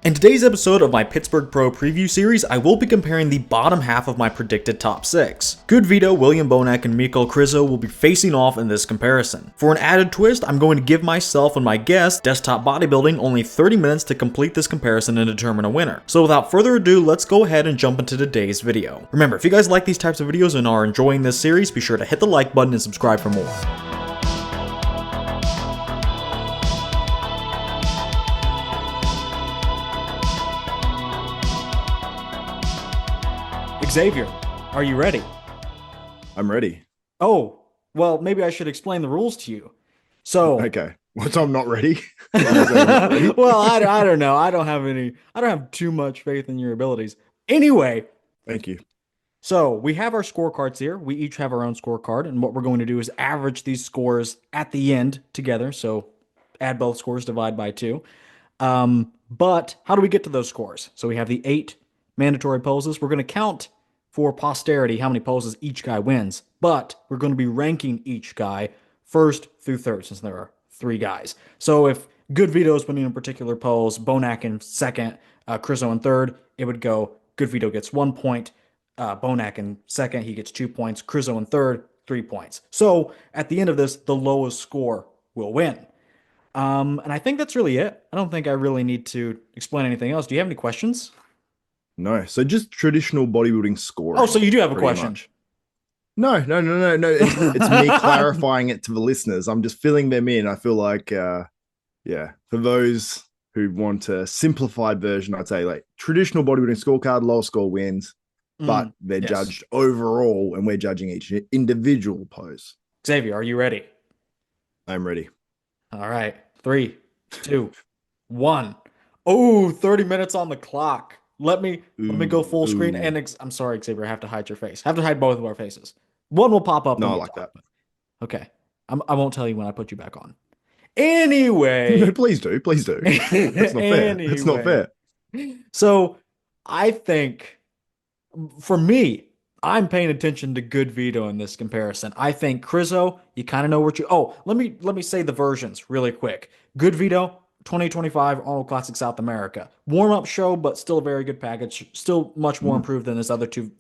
In today's episode of my Pittsburgh Pro preview series, I will be comparing the bottom half of my predicted top 6. Good Vito, William Bonac, and Michal Krizo will be facing off in this comparison. For an added twist, I'm going to give myself and my guest, Desktop Bodybuilding, only 30 minutes to complete this comparison and determine a winner. So without further ado, let's go ahead and jump into today's video. Remember, if you guys like these types of videos and are enjoying this series, be sure to hit the like button and subscribe for more. Xavier, are you ready? I'm ready. Oh, well, maybe I should explain the rules to you. So, Okay. What, so I'm not ready? well, I don't know. I don't have too much faith in your abilities. Anyway, Thank you. so we have our scorecards here. We each have our own scorecard, and what we're going to do is average these scores at the end together. So add both scores, divide by 2. But how do we get to those scores? So we have the 8 mandatory poses. We're going to count for posterity how many poses each guy wins, but we're going to be ranking each guy first through third since there are 3 guys. So if Good Vito is winning a particular pose, Bonac in second, Krizo in third, it would go Good Vito gets 1 point, Bonac in second, he gets 2 points, Krizo in third, 3 points. So at the end of this, the lowest score will win. And I think that's really it. I don't think I really need to explain anything else. Do you have any questions? No. So just traditional bodybuilding scoring. Oh, so you do have a pretty question. much. No. It's me clarifying it to the listeners. I'm just filling them in. I feel like, for those who want a simplified version, I'd say like traditional bodybuilding scorecard, low score wins, but they're judged overall, and we're judging each individual pose. Xavier, are you ready? I'm ready. All right. 3, 2, 1. Oh, 30 minutes on the clock. Let me go full screen. And I'm sorry, Xavier, I have to hide your face. I have to hide both of our faces. One will pop up. No, I like that. Okay. I won't tell you when I put you back on. Anyway. No, please do. Please do. That's not fair. That's not fair. So I think for me, I'm paying attention to Good Vito in this comparison. I think Krizo, you kind of know what you. Oh, let me say the versions really quick. Good Vito, 2025 Arnold Classic South America. Warm-up show, but still a very good package. Still much more improved than his other 2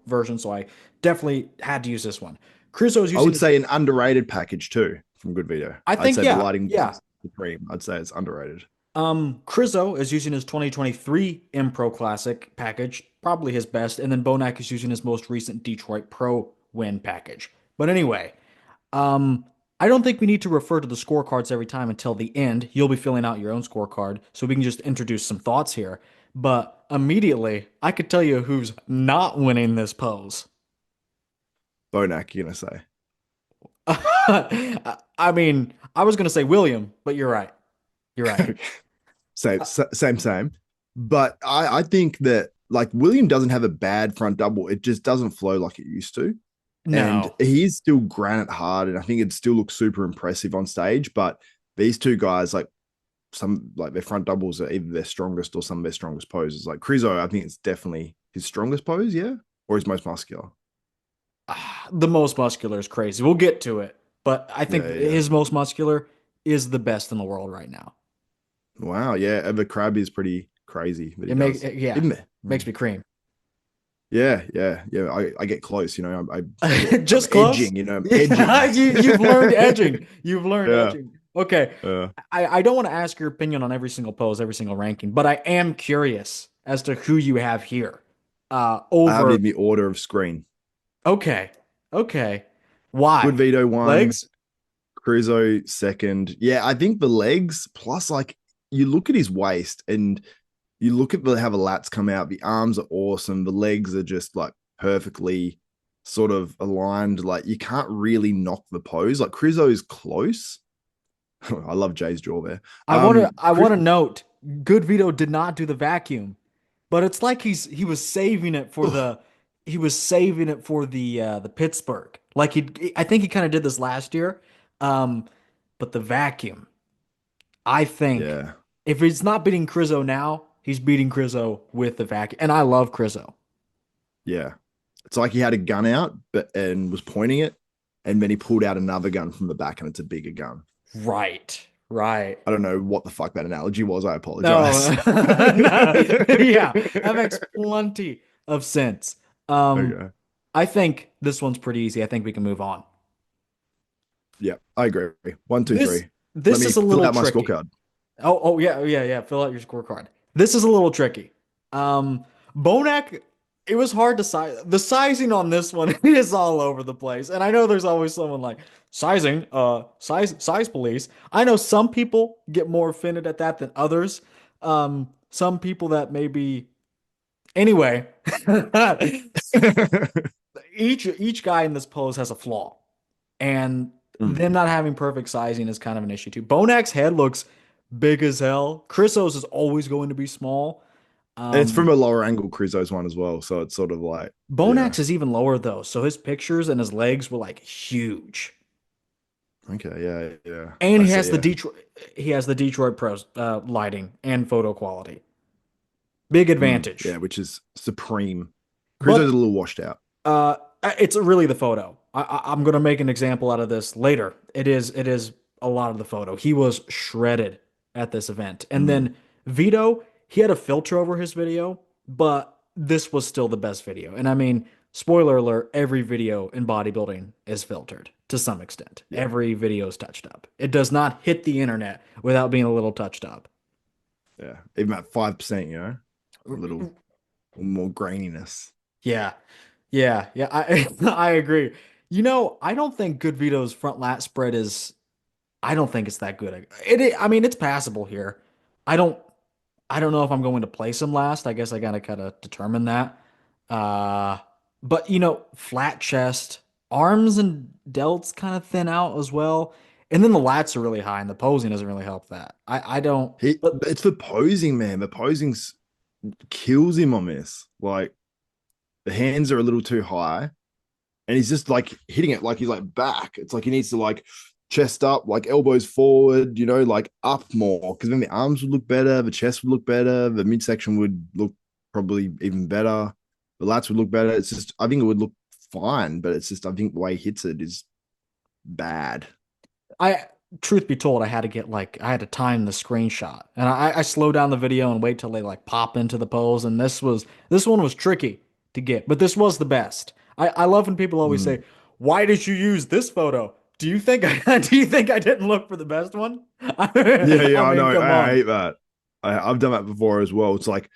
versions, so I definitely had to use this one. Krizo is using. I would say an underrated package too from Good Vito. I think, I'd say yeah, the lighting yeah. supreme. I'd say it's underrated. Krizo is using his 2023 M Pro Classic package, probably his best, and then Bonac is using his most recent Detroit Pro win package. But anyway, I don't think we need to refer to the scorecards every time until the end. You'll be filling out your own scorecard, so we can just introduce some thoughts here. But immediately, I could tell you who's not winning this pose. Bonac, you're gonna say. I mean, I was gonna say William, but you're right. You're right. Same. But I think that like William doesn't have a bad front double. It just doesn't flow like it used to. No. And he's still granite hard, and I think it still looks super impressive on stage. But these 2 guys, like their front doubles are either their strongest or some of their strongest poses. Like Krizo, I think it's definitely his strongest pose, yeah, or his most muscular. The most muscular is crazy. We'll get to it, but I think his most muscular is the best in the world right now. Wow, yeah, the crab is pretty crazy. It makes me cream. Yeah. I get close, I just I'm close. Edging, I'm edging. You've learned edging. You've learned edging. Okay. Yeah. I don't want to ask your opinion on every single pose, every single ranking, but I am curious as to who you have here. Over. I have in the order of screen. Okay. Why? Good Vito 1. Legs. Krizo 2nd. Yeah, I think the legs plus like you look at his waist and you look at how the lats come out. The arms are awesome. The legs are just like perfectly sort of aligned. Like you can't really knock the pose. Like Krizo is close. I love Jay's jaw there. I want to note, Good Vito did not do the vacuum, but it's like he was saving it for the Pittsburgh. Like I think he kind of did this last year. But the vacuum, I think if he's not beating Krizo now, he's beating Krizo with the vacuum. And I love Krizo. Yeah. It's like he had a gun out and was pointing it, and then he pulled out another gun from the back, and it's a bigger gun. Right. Right. I don't know what the fuck that analogy was. I No, apologize. no, yeah, that makes plenty of sense. Um, Okay. I think this one's pretty easy. I think we can move on. Yeah, I agree. One, two, This three. Let this me is a fill little out my tricky. scorecard. Oh yeah, yeah, yeah. Fill out your scorecard. This is a little tricky. Bonac, it was hard to size. The sizing on this one is all over the place, and I know there's always someone like size police. I know some people get more offended at that than others. Some people that maybe anyway. Each guy in this pose has a flaw, and them Mm. not having perfect sizing is kind of an issue too. Bonak's head looks big as hell. Chrisos is always going to be small. And it's from Um, a lower angle Krizo's one as well. So it's sort of like, yeah. Bonak's is even lower though, so his pictures and his legs were like huge. Okay, yeah, yeah. And I see, yeah. He has the Detroit Pros lighting and photo quality. Big Yeah, advantage. which is supreme. Krizo's But a little washed out. it's really the photo. I'm gonna make an example out of this later. It is a lot of the photo. He was shredded at this event, and Mm. then Vito, he had a filter over his video, but this was still the best video. And I mean, spoiler alert: every video in bodybuilding is filtered to some extent. Yeah, Every video is touched up. It does not hit the internet without being a little touched up. yeah. Even at 5%, a little more graininess. Yeah. Yeah, yeah, I agree. I don't think Good Vito's front lat spread is. I don't think it's that good. I mean, it's passable here. I don't. I don't know if I'm going to place him last. I guess I gotta kind of determine that. Uh, but flat chest, arms and delts kind of thin out as well, and then the lats are really high, and the posing doesn't really help that. I don't. But It's the posing, man. The posing's kills him on this. Like the hands are a little too high, and he's just like hitting it like he's like back. It's like he needs to like chest up, like elbows forward, like up more. Because then the arms would look better, the chest would look better, the midsection would look probably even better, the lats would look better. It's just I think it would look fine, but it's just I think the way he hits it is bad. I, truth be told, I had to time the screenshot, and I slow down the video and wait till they like pop into the pose. And this one was tricky to get, but this was the best. I love when people always Mm. say, "Why did you use this photo?" Do you think I didn't look for the best one? Yeah, I yeah, I mean, know. come I on. hate that. I've done that before as well. It's like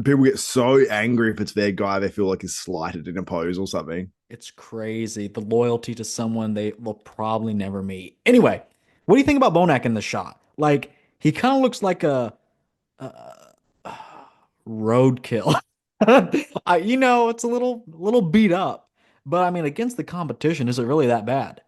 people get so angry if it's their guy they feel like is slighted in a pose or something. It's crazy. The loyalty to someone they will probably never meet. Anyway, what do you think about Bonac in the shot? Like, he kind of looks like a roadkill. It's a little beat up, but I mean, against the competition, is it really that bad?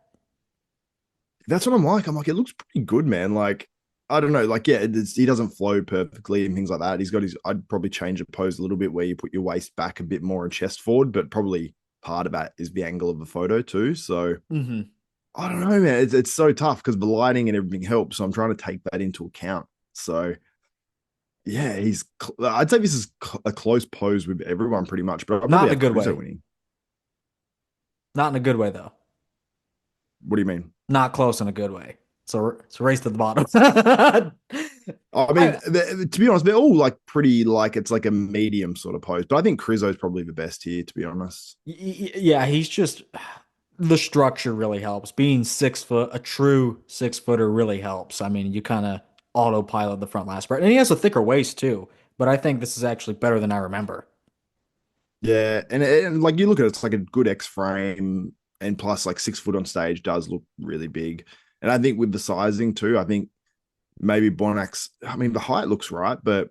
That's what I'm like. I'm like, it looks pretty good, man. Like, I don't know. Like, yeah, he doesn't flow perfectly and things like that. He's got his, I'd probably change the pose a little bit where you put your waist back a bit more and chest forward, but probably part of that is the angle of the photo too. So Hmm. I don't know, man. It's so tough because the lighting and everything helps. So I'm trying to take that into account. So yeah, I'd say this is a close pose with everyone pretty much, but I'm Not probably in a have good Krizo way. winning. Not in a good way, though. What do you mean? Not close in a good way. It's a race to the bottom. I mean, I, to be honest, they're all like pretty like it's like a medium sort of pose, but I think Krizo's probably the best here, to be honest. yeah, he's just the structure really helps. Being 6 foot, a true 6 footer really helps. I mean, you kind of autopilot the front last part, and he has a thicker waist too. But I think this is actually better than I remember. Yeah, and like you look at it, it's like a good X frame, and plus like 6 foot on stage does look really big. And I think with the sizing too, I think maybe Bonac's. I mean, the height looks right, but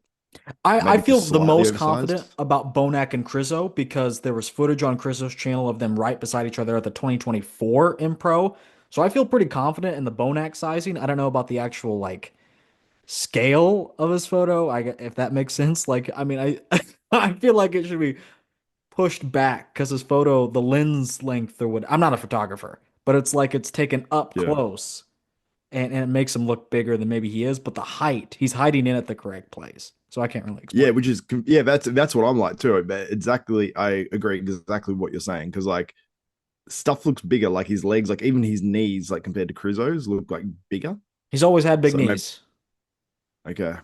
I maybe feel just the slightly most confident oversized. about Bonac and Krizo because there was footage on Krizo's channel of them right beside each other at the 2024 Impro. So I feel pretty confident in the Bonac sizing. I don't know about the actual like scale of his photo. If that makes sense. Like, I mean, I I feel like it should be pushed back because his photo, the lens length or what. I'm not a photographer, but it's like it's taken up Yeah, close and it makes him look bigger than maybe he is. But the height, he's hiding in at the correct place. So I can't really yeah, explain. which is yeah, that's what I'm like too. But exactly, I agree exactly what you're saying because like stuff looks bigger, like his legs, like even his knees, like compared to Krizo's, look like bigger. He's always had big So maybe knees. okay.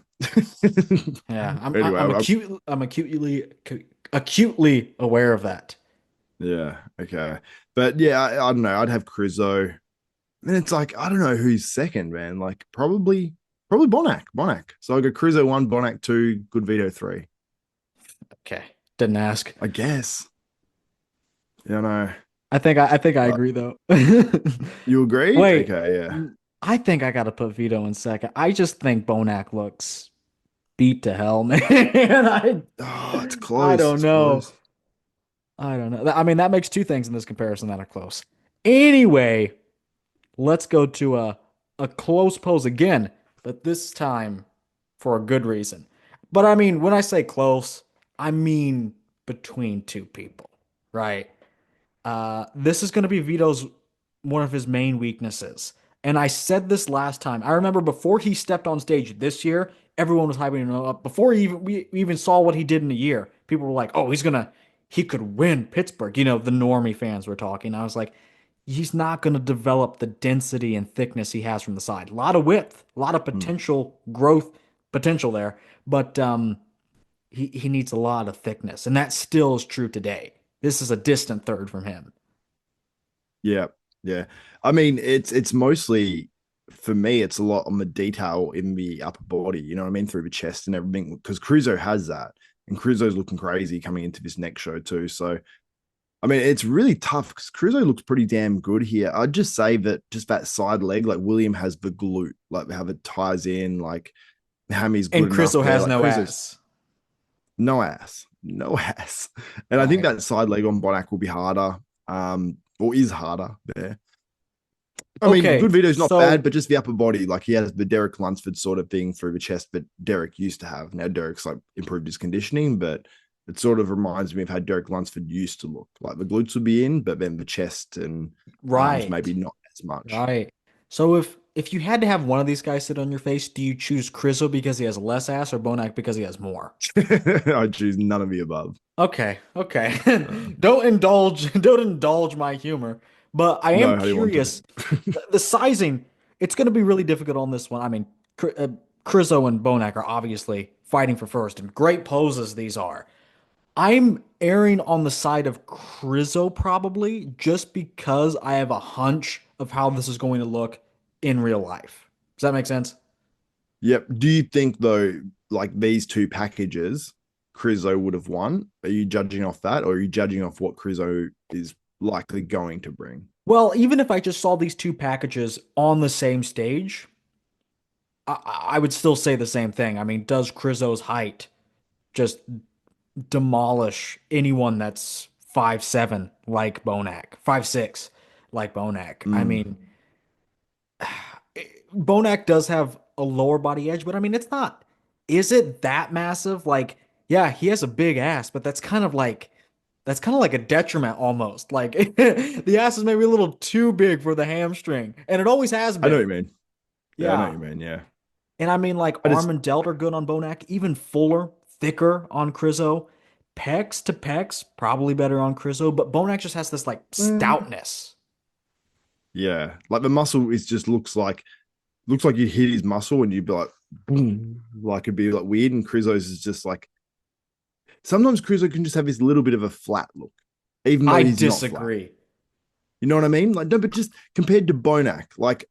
Yeah, Anyway, acutely aware of that. yeah, okay. But yeah, I don't know. I'd have Krizo. And it's like, I don't know who's second, man. Like probably Bonac. Bonac. So I go Krizo one, Bonac two, good Vito three. Okay, didn't ask. I guess. You know. I think I Uh, agree though. you agree? Wait, Okay, yeah. I think I gotta put Vito in second. I just think Bonac looks beat to hell, man. Oh, it's I close. don't It's know. close. I don't know. I mean, that makes two things in this comparison that are close. Anyway, let's go to a close pose again, but this time for a good reason. But I mean, when I say close, I mean between two people, right? This is going to be Vito's one of his main weaknesses. And I said this last time. I remember before he stepped on stage this year, everyone was hyping him up. Before we even saw what he did in a year, people were like, "Oh, he could win Pittsburgh." You know, the normie fans were talking. I was like, he's not going to develop the density and thickness he has from the side. A lot of width, a lot of Hmm. potential growth potential there, but he needs a lot of thickness, and that still is true today. This is a distant third from him. Yeah, yeah. I mean, it's mostly for me, it's a lot on the detail in the upper body, you know what I mean, through the chest and everything. Because Krizo has that, and Krizo's looking crazy coming into this next show too. So I mean, it's really tough because Krizo looks pretty damn good here. I'd just say that just that side leg, like William has the glute, like how it ties in, like Hammy's And good enough Krizo there. has Like no Krizo's ass. no ass, no ass. And I think Right. that side leg on Bonac will be harder, or is harder there. I mean, Okay, good Vito's not bad, so but just the upper body, like he has the Derek Lunsford sort of thing through the chest that Derek used to have. Now Derek's like improved his conditioning, but it sort of reminds me of how Derek Lunsford used to look. Like the glutes would be in, but then the chest and arms maybe right, not as much. right. So if you had to have one of these guys sit on your face, do you choose Krizo because he has less ass or Bonac because he has more? I choose none of the above. Okay, okay. Uh, Don't indulge my humor. But I am no, how do you want curious. to? The sizing, it's going to be really difficult on this one. I mean, Krizo and Bonac are obviously fighting for first, and great poses these are. I'm erring on the side of Krizo probably just because I have a hunch of how this is going to look in real life. Does that make sense? Yep. Do you think though, like these two packages, Krizo would have won? Are you judging off that, or are you judging off what Krizo is likely going to bring? Well, even if I just saw these two packages on the same stage, I would still say the same thing. I mean, does Krizo's height just demolish anyone that's 5'7" like Bonac, 5'6" like Bonac? I Mm. mean, Bonac does have a lower body edge, but I mean, it's not. Is it that massive? Like, yeah, he has a big ass, but that's kind of like a detriment almost. Like the ass is maybe a little too big for the hamstring, and it always has I know what been. you mean. Yeah, I know what Yeah. you mean. Yeah. And I mean, like I arm just, and delt are good on Bonac, even fuller, thicker on Krizo. Pecs to pecs, probably better on Krizo, but Bonac just has this like mm, stoutness. yeah, like the muscle is just looks like you hit his muscle and you'd be like, boom, like it'd be like weird. And Krizo's is just like sometimes Krizo can just have this little bit of a flat look, even though I he's not flat. disagree. You know what I mean? Like, no, but just compared to Bonac, like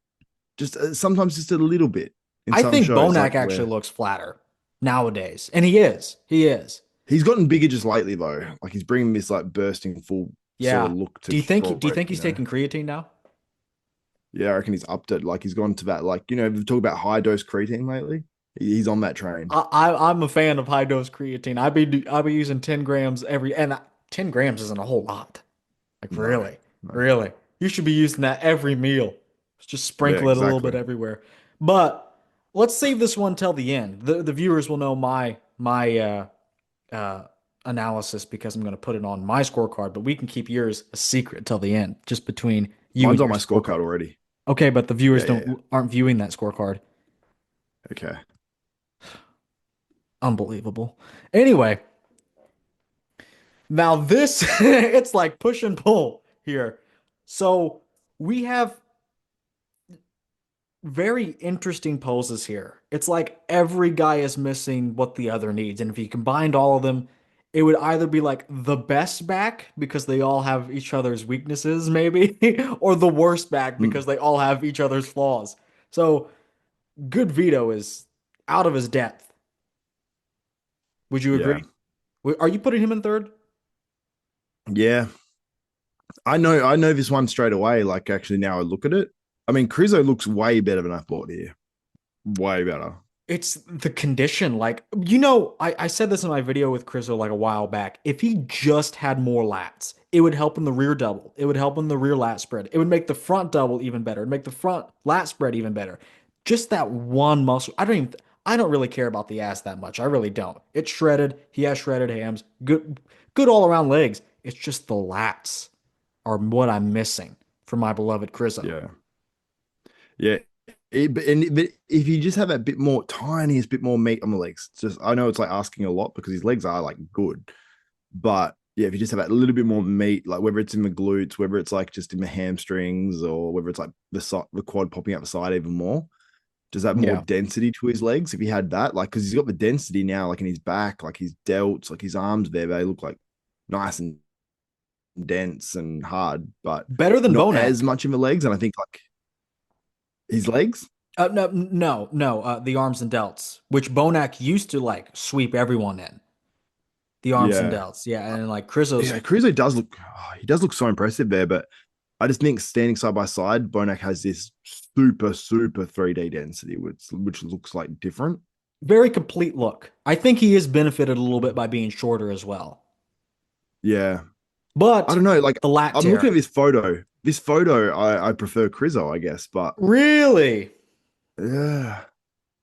just sometimes just a little bit in I some think shows, Bonac like actually where looks flatter nowadays, and he is. He is. he's gotten bigger just lately though. Like he's bringing this like bursting full sort of Yeah. look to Do you Detroit, think you he's know? taking creatine now? Yeah, I reckon he's upped it. Like he's gone to that, like, you know, we've talked about high dose creatine lately. He's on that train. I'm a fan of high dose creatine. I'd be using 10 grams every, and 10 grams isn't a whole lot. Like No, really, no. really, you should be using that every meal. Just Yeah, sprinkle it a little bit exactly. everywhere. But let's save this one till the end. The viewers will know my uh analysis because I'm going to put it on my scorecard. But we can keep yours a secret till the end, just between you and Mine's on your my scorecard scorecard. already. Okay, but the viewers Yeah, yeah, yeah. don't aren't viewing that scorecard. Okay. Unbelievable. Anyway, now this it's like push and pull here. So we have very interesting poses here. It's like every guy is missing what the other needs. And if you combined all of them, it would either be like the best back because they all have each other's weaknesses, maybe, or the worst back Mm, because they all have each other's flaws. So good Vito is out of his depth. Would you yeah. agree? Are you putting him in third? Yeah. I know this one straight away. Like actually now I look at it. I mean, Krizo looks way better than I thought here. Way better. It's the condition. Like, I said this in my video with Krizo like a while back. If he just had more lats, it would help in the rear double. It would help in the rear lat spread. It would make the front double even better. It'd make the front lat spread even better. Just that one muscle. I don't really care about the ass that much. I really don't. It's shredded. He has shredded hams. Good all around legs. It's just the lats are what I'm missing from my beloved Krizo. Yeah. Yeah. But if you just have a bit more tiniest bit more meat on the legs, it's just I know it's like asking a lot because his legs are like good, but yeah, if you just have a little bit more meat, like whether it's in the glutes, whether it's like just in the hamstrings, or whether it's like the quad popping out the side even more, just have more Yeah. density to his legs. If he had that, like because he's got the density now, like in his back, like his delts, like his arms there, they look like nice and dense and hard, but Better than not as Bonac. much in the legs. And I think like his legs, No, no, no. The arms and delts, which Bonac used to like sweep everyone in. The arms and yeah. delts, yeah, and like Krizo's Yeah, Krizo does look, he does look so impressive there, but I just think standing side by side, Bonac has this super 3D density, which looks like different. very complete look. I think he is benefited a little bit by being shorter as well. Yeah, I But don't know. Like the lat I'm looking tear, at this photo. This photo, I prefer Krizo, I guess, but really, yeah,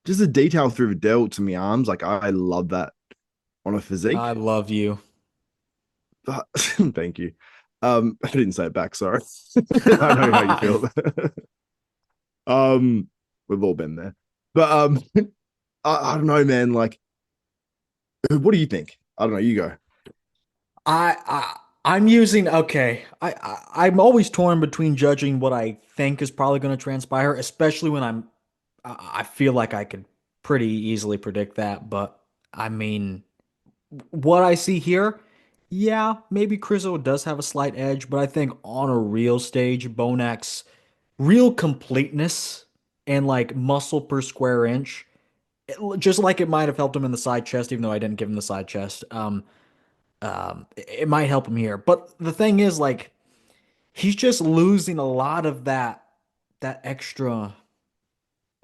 just the detail through the delts and the arms, like I love that on a I physique. love you. But thank you. I didn't say it back. Sorry. I know how you feel. um, we've all been there, but I don't know, man. Like, what do you think? I don't know. You go. I'm using okay. I'm always torn between judging what I think is probably going to transpire, especially when I feel like I could pretty easily predict that. But I mean, what I see here, yeah, maybe Krizo does have a slight edge, but I think on a real stage, Bonac's real completeness and like muscle per square inch, just like it might have helped him in the side chest, even though I didn't give him the side chest. It might help him here. But the thing is, like, he's just losing a lot of that extra.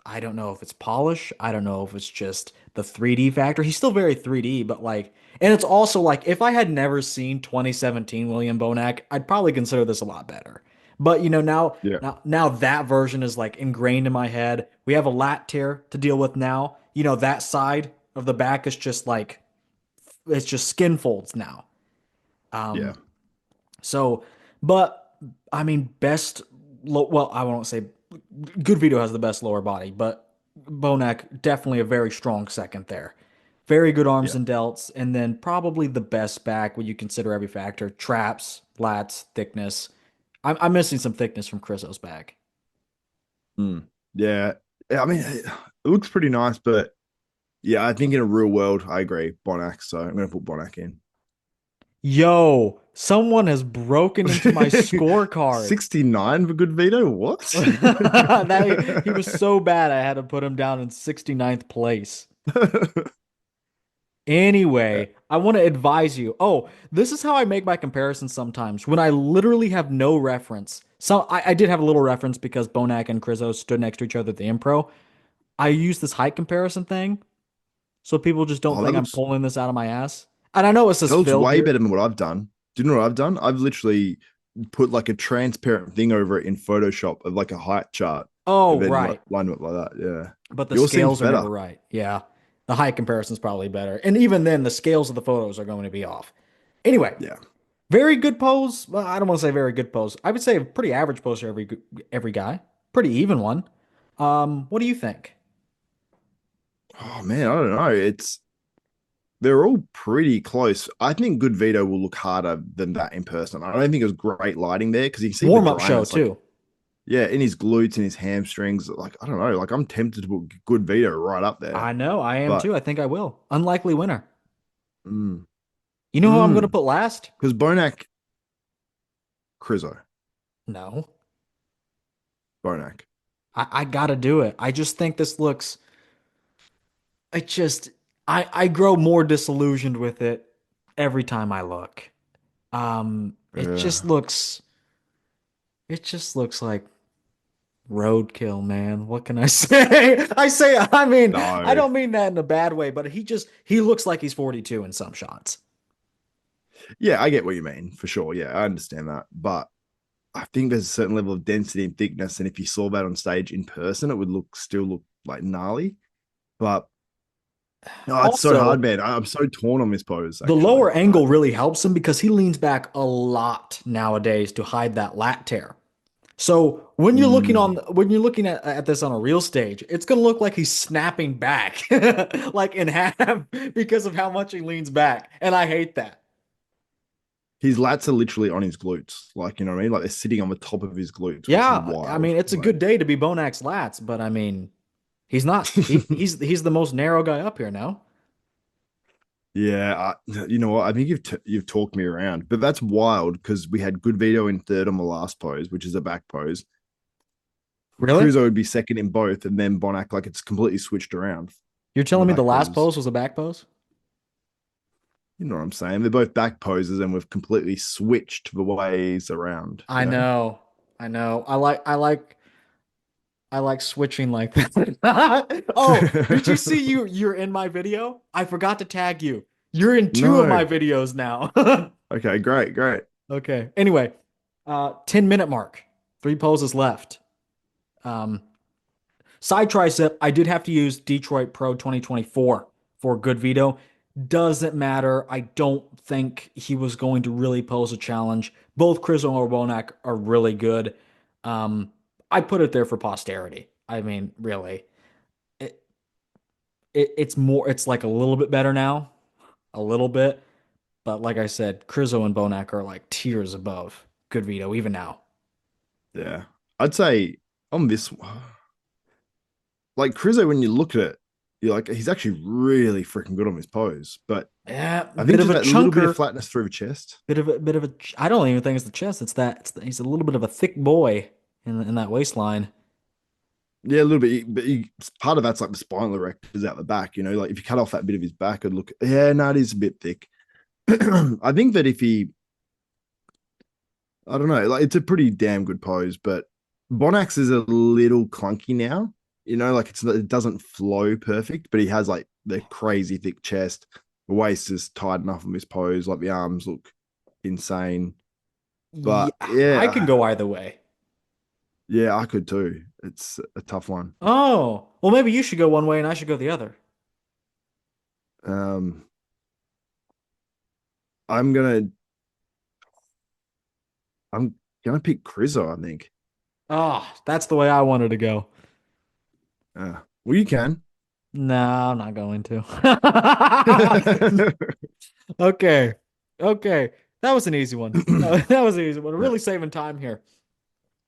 I don't know if it's polish. I don't know if it's just the 3D factor. He's still very 3D, but like, and it's also like, if I had never seen 2017 William Bonac, I'd probably consider this a lot better. But now, Yeah. now that version is like ingrained in my head. We have a lat tear to deal with now. That side of the back is just like, it's just skin folds now. Yeah. Um, so, but I mean, well, I won't say Good Vito has the best lower body, but Bonac definitely a very strong second there. Very good arms Yeah. and delts, and then probably the best back when you consider every factor: traps, lats, thickness. I'm missing some thickness from Krizo's back. Mm. Yeah. Yeah, I mean, it looks pretty nice, but yeah, I think in a real world, I agree. Bonac. So I'm going to put Bonac in. Yo, someone has broken into my scorecard. 69 for good Vito. What? That he was so bad I had to put him down in 69th place. Yeah. Anyway, I want to advise you. Oh, this is how I make my comparisons sometimes when I literally have no reference. So I did have a little reference because Bonac and Krizo stood next to each other at the Impro. I use this height comparison thing so people just don't Oh, think I'm pulling this out of my ass. And I know it says that looks Phil way here. better than what I've done. Do you know what I've done? I've literally put like a transparent thing over it in Photoshop of like a height chart Oh, and then like right. line it up like that. Yeah. But the Yours seems scales are better. never right. Yeah. The height comparison's probably better. And even then, the scales of the photos are going to be off. Anyway, Yeah. very good pose. Well, I don't want to say very good pose. I would say a pretty average pose for every guy. Pretty even one. What do you think? Oh man, I don't know. They're all pretty close. I think Good Vito will look harder than that in person. I don't think it was great lighting there because you can see the Warm up show dryness. Like, too. Yeah, in his glutes and his hamstrings. Like, I don't know. Like, I'm tempted to put good Vito right up there. I know, I am But too. I think I will. Unlikely winner. mm, You know who I'm going to put last? because Bonac, Krizo, No. Bonac. I gotta do it. I just think this looks. It just. I grow more disillusioned with it every time I look. It just Yeah. looks. It just looks like roadkill, man. What can I say? I mean, I No. don't mean that in a bad way, but he looks like he's 42 in some shots. Yeah, I get what you mean for sure. Yeah, I understand that. But I think there's a certain level of density and thickness. And if you saw that on stage in person, it would still look like gnarly. But no, it's so Also, hard, man. I'm so torn on this pose, the actually. lower Like, angle really helps him because he leans back a lot nowadays to hide that lat tear. So mm, when you're looking at this on a real stage, it's gonna look like he's snapping back like in half because of how much he leans back. And I hate that. his lats are literally on his glutes. Like, you know what I mean? Like they're sitting on the top of his glutes, which is Yeah, I wild. mean it's a Like, good day to be Bonac's lats, but I mean he's not. He's the most narrow guy up here now. yeah, you know what? I think you've talked me around, but that's wild because we had good Vito in third on the last pose, which is a back pose. Really? Krizo would be second in both, and then Bonac, like it's completely switched around You're on the telling me the back last poses. pose was a back pose? You know what I'm saying? They're both back poses, and we've completely switched the ways around. You I know? know. I know. I like switching like that. Oh, did you see you're in my video? I forgot to tag you. You're in two of No. my videos now. Okay, great, great. Okay. Anyway, 10-minute mark. Three poses left. Um, Side tricep, I did have to use Detroit Pro 2024 for good veto. Doesn't matter. I don't think he was going to really pose a challenge. Both Krizo and Bonac are really good. Um, I put it there for posterity. I mean, really, it, it's more. It's like a little bit better now, a little bit. But like I said, Krizo and Bonac are like tiers above good veto even now. Yeah. I'd say on this, like Krizo, when you look at it, you're like, he's actually really freaking good on his pose. But Yeah, I think bit of just a that little bit of chunker. flatness through the chest. Bit of a. I don't even think it's the chest. It's that. He's a little bit of a thick boy in that waistline. Yeah, a little bit. But part of that's like the spinal erectors out the back, you know, like if you cut off that bit of his back, it'd look, yeah, no, it is a bit thick. I think that if he, I don't know, like it's a pretty damn good pose, but Bonax is a little clunky now. You know, like it doesn't flow perfect, but he has like the crazy thick chest. The waist is tight enough of his pose. Like the arms look insane. Yeah, But I can yeah, go either way. yeah, I could too. It's a tough one. Oh, well, maybe you should go one way and I should go the other. Um, I'm gonna I'm gonna pick Krizo, I think. Oh, that's the way I wanted to go. Well, you can. No, I'm not going to. Okay. Okay. That was an easy one. That was an easy one. Yeah. Really saving time here.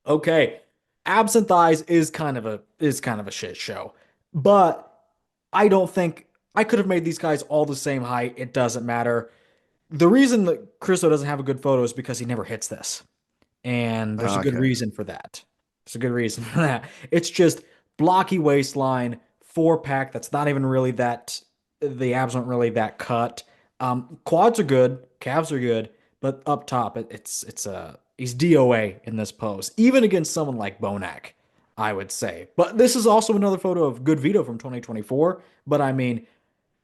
Okay. Absent thighs is kind of a shit show. But I don't think I could have made these guys all the same height. It doesn't matter. The reason that Cristo doesn't have a good photo is because he never hits this. And there's a good Okay. reason for that. There's a good reason for that. It's just blocky waistline, four pack. That's not even really that, the abs aren't really that cut. Quads are good, calves are good, but up top, he's DOA in this pose, even against someone like Bonac, I would say. But this is also another photo of good Vito from 2024. But I mean,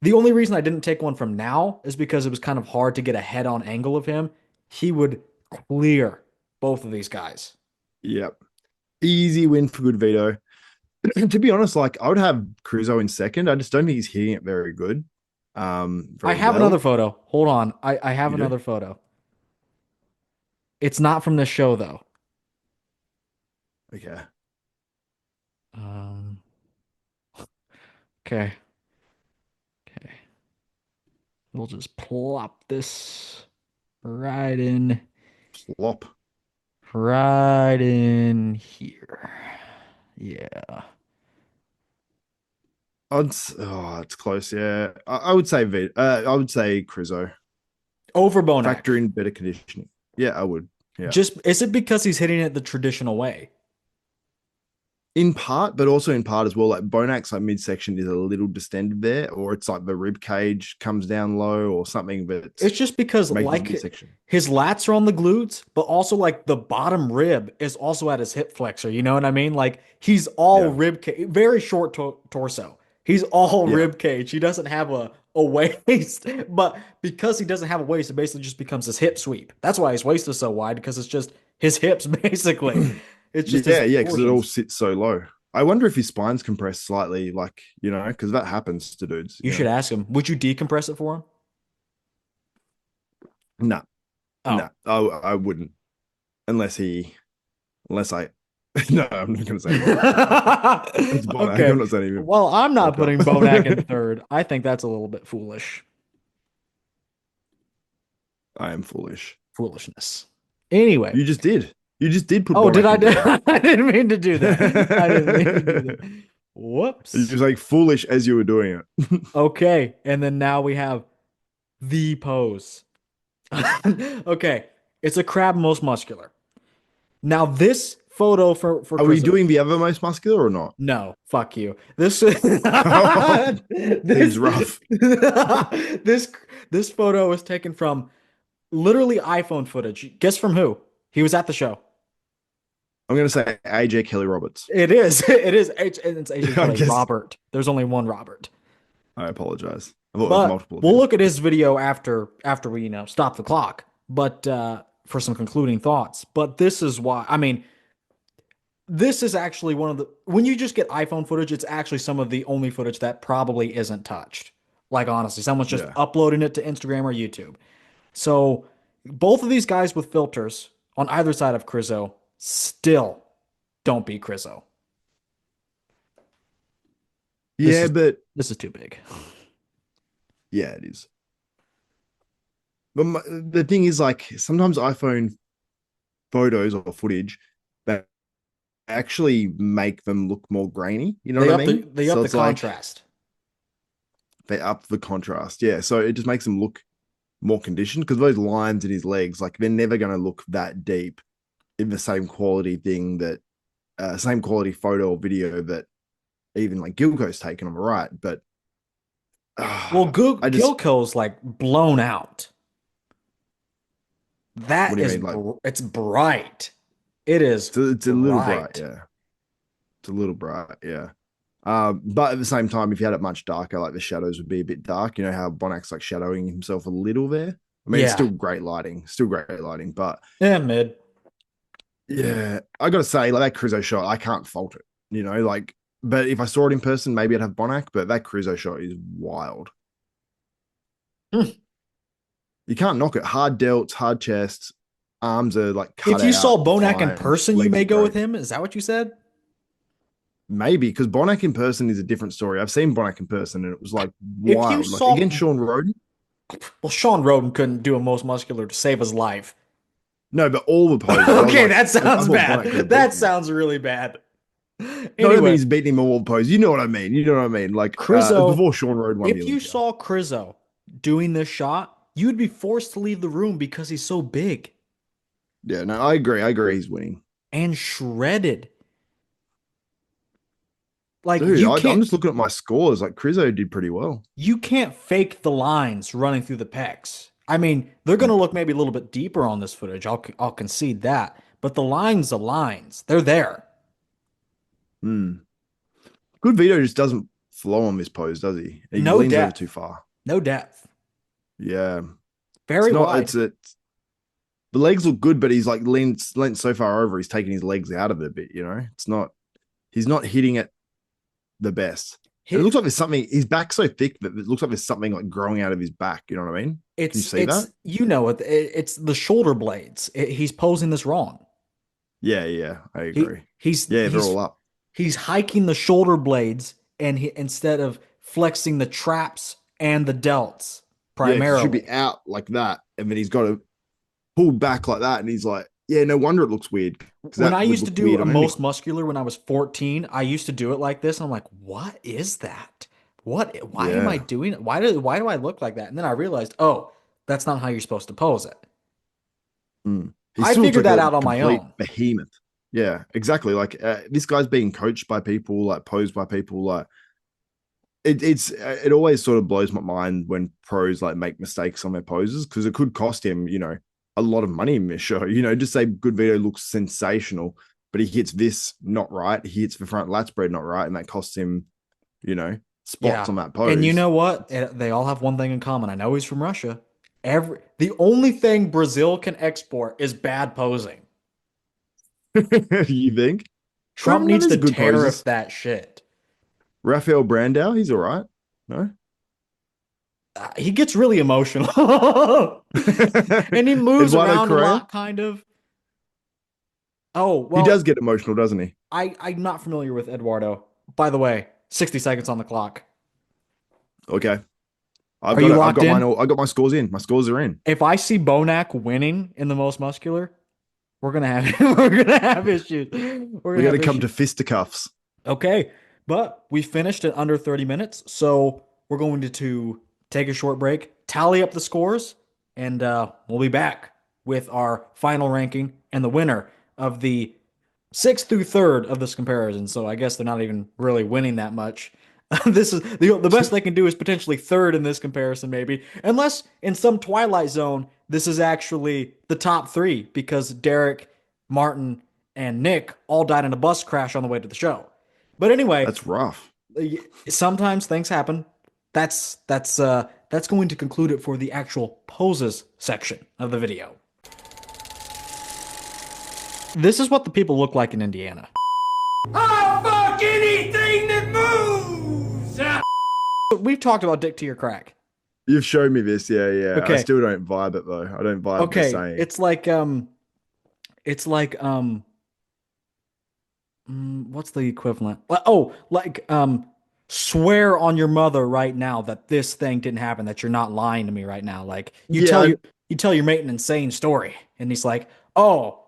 the only reason I didn't take one from now is because it was kind of hard to get a head on angle of him. He would clear both of these guys. Yep. Easy win for good Vito. To be honest, like I would have Cruzo in second. I just don't think he's hitting it very good. I Very have another well. photo. Hold on. I have You do? another photo. It's not from this show though. Okay. Um, okay. Okay. We'll just plop this right in. Plop. Right in here. Yeah. It's close. Yeah, I would say I would say Krizo. Over Bonac. Factor in better conditioning. Yeah, I would. Yeah. Just is it because he's hitting it the traditional way? In part, but also in part as well, like Bonac's like midsection is a little distended there, or it's like the rib cage comes down low or something that's It's just because making his like midsection. his lats are on the glutes, but also like the bottom rib is also at his hip flexor. You know what I mean? Like he's all Yeah. rib cage, very short torso. He's all Yeah. rib cage. He doesn't have a waist, but because he doesn't have a waist, it basically just becomes his hip sweep. That's why his waist is so wide because it's just his hips basically. It's just his Yeah, yeah, because it all proportions. sits so low. I wonder if his spine's compressed slightly, like, because that happens to dudes, You should ask him. Would you decompress it for him? No, Oh. no, I wouldn't unless I, no, I'm not going to say anything. It's Bonac. Okay. I'm not saying anything. Well, I'm not Fucked up. putting Bonac in third. I think that's a little bit foolish. I am foolish. Foolishness. Anyway. You just did. You just did put Oh, did Bonac I in do? third. I didn't mean to do that. I didn't mean to do that. You Whoops. was like foolish as you were doing it. Okay. And then now we have the pose. Okay. It's a crab most muscular. Now this photo for Are we Chris. doing the other most muscular or not? No, fuck you. This Seems this rough. this this photo was taken from literally iPhone footage. Guess from who? He was at the show. I'm going to say AJ Kelly Roberts. It is. It is. It's AJ I Kelly. guess Robert. There's only one Robert. I apologize. I thought it was But multiple of we'll him. look at his video after we stop the clock. But for some concluding thoughts. But this is why. I mean, this is actually one of the when you just get iPhone footage, it's actually some of the only footage that probably isn't touched. Like honestly, someone's just Yeah. uploading it to Instagram or YouTube. So both of these guys with filters on either side of Krizo still don't beat Krizo. This Yeah, is but this is too big. yeah, it is. But the thing is, like, sometimes iPhone photos or footage that actually make them look more grainy. You know what I mean? They up So the it's like contrast. they up the contrast. Yeah. So it just makes them look more conditioned because those lines in his legs, like, they're never going to look that deep in the same quality thing that, same quality photo or video that even like Gilco's taken on the right. But Well, I just, Gilco's like blown out. what That do you is mean? Like, it's bright. It is it's a little bright. bright. Yeah. It's a little bright. Yeah. But at the same time, if you had it much darker, like the shadows would be a bit dark. You know how Bonac's like shadowing himself a little there. I mean, it's Yeah. still great lighting. But Yeah, mid. yeah, I gotta say, like that Krizo shot, I can't fault it. Like, but if I saw it in person, maybe I'd have Bonac. But that Krizo shot is wild. Hmm. You can't knock it. Hard delts, hard chests, arms are like cut If you saw out, Bonac in defined, person, you legs may are go with great. him. Is that what you said? Maybe because Bonac in person is a different story. I've seen Bonac in person and it was like If you wild. Like saw, against Sean Roden. well, Sean Roden couldn't do a most muscular to save his life. No, but all the poses. I was Okay, like, that I sounds thought Bonac bad. could have That beaten him. sounds really bad. No, I don't mean Anyway, he's beating him all the poses. You know what I mean. You know what I mean. Like Krizo, before Sean Roden won the if you Olympia. saw Krizo doing this shot, you'd be forced to leave the room because he's so big Yeah, no, I agree. I agree. He's winning, and shredded. Like dude. I'm just looking at my scores. Like Krizo did pretty well. you can't fake the lines running through the pecs. I mean, they're going to look maybe a little bit deeper on this footage. I'll concede that. But the lines, they're there. Hmm. Good Vito just doesn't flow on this pose, does he? He No leans over too depth, far. no depth. Yeah, it's Very not. wide. The legs look good, but he's like leant so far over. He's taking his legs out of it a bit. It's not. He's not hitting it the best. And it Hit, looks like there's something. His back's so thick that it looks like there's something like growing out of his back. You know what I mean? Can you see that? it's the shoulder blades. He's posing this wrong. Yeah, yeah, I He agree. he's Yeah, they're he's all up. he's hiking the shoulder blades and instead of flexing the traps and the delts Yeah, 'cause he should primarily. be out like that, and then he's got to pull back like that, and he's like Yeah, no wonder it looks weird because When that I would used to look do weird a on any. most muscular when I was 14, I used to do it like this, and I'm like, what is that? Why am I Yeah. doing it? Why do I look like that? And then I realized, oh, that's not how you're supposed to pose it. Mm. He I still looks figured like that a out on my complete own. behemoth. Yeah, exactly. Like this guy's being coached by people, like posed by people. Like it always sort of blows my mind when pros like make mistakes on their poses because it could cost him, a lot of money in this show. Just say good Vito looks sensational, but he hits this not right. He hits the front lat spread not right, and that costs him, spots Yeah. on that And you pose. know what? They all have one thing in common. I know he's from Russia. The only thing Brazil can export is bad posing. You think? But Trump even then, needs there's to a good tariff poses. that shit. Rafael Brandau, he's all right. No. He gets really emotional. And he moves Eduardo around a Correa, lot, kind of. Oh, he does well, get emotional, doesn't he? I'm not familiar with Eduardo. By the way, 60 seconds on the clock. Okay. I've Are got you it. I've locked got mine in? all. I got my scores in. My scores are in. If I see Bonac winning in the most muscular, we're gonna have we're gonna have issues. We're We're gonna have gonna come issues. to fisticuffs. Okay, but we finished in under 30 minutes, so we're going to take a short break, tally up the scores, and we'll be back with our final ranking and the winner of the sixth through third of this comparison. So I guess they're not even really winning that much. This is the best they can do is potentially third in this comparison, maybe, unless in some twilight zone this is actually the top three because Derek, Martin, and Nick all died in a bus crash on the way to the show. But anyway, That's rough. sometimes things happen. That's going to conclude it for the actual poses section of the video. This is what the people look like in Indiana. I'll fuck anything that moves! We've talked about dick to your crack. You've showed me this. Yeah, yeah. I Okay. still don't vibe it though. I don't vibe the Okay. saying. It's like what's the equivalent? Oh, like swear on your mother right now that this thing didn't happen, that you're not lying to me right now. Like Yeah, you tell your mate an insane story, and he's like, "Oh,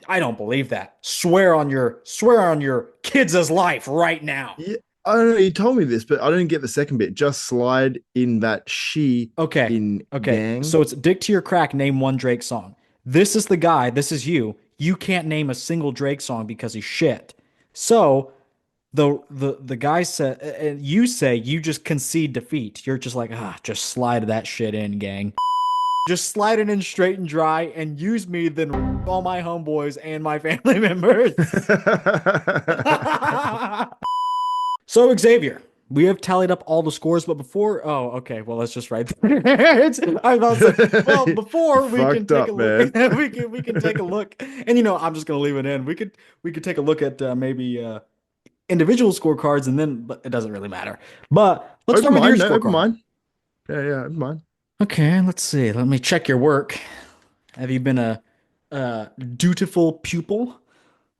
I don't believe that. Swear on your kid's life right now." yeah. I don't know. You told me this, but I don't get the second bit. Just slide in that she Okay. in Okay. gang. So it's Dick to Your Crack, name one Drake song. This is the guy, this is you. You can't name a single Drake song because he's shit. So the guy said, and you say you just concede defeat. You're just like, just slide that shit in, gang. Just slide it in straight and dry and use me, then all my homeboys and my family members. So Xavier, we have tallied up all the scores, but before, oh, okay, well, let's just write. I was about to say, well, You before we can fucked take a up, look, man. we can take a look, and I'm just gonna leave it in. We could take a look at maybe individual scorecards, and then, but it doesn't really matter. But let's Open start with your mind, no, open scorecard. mind. Yeah, yeah, open mind. Okay, let's see. Let me check your work. Have you been a dutiful pupil?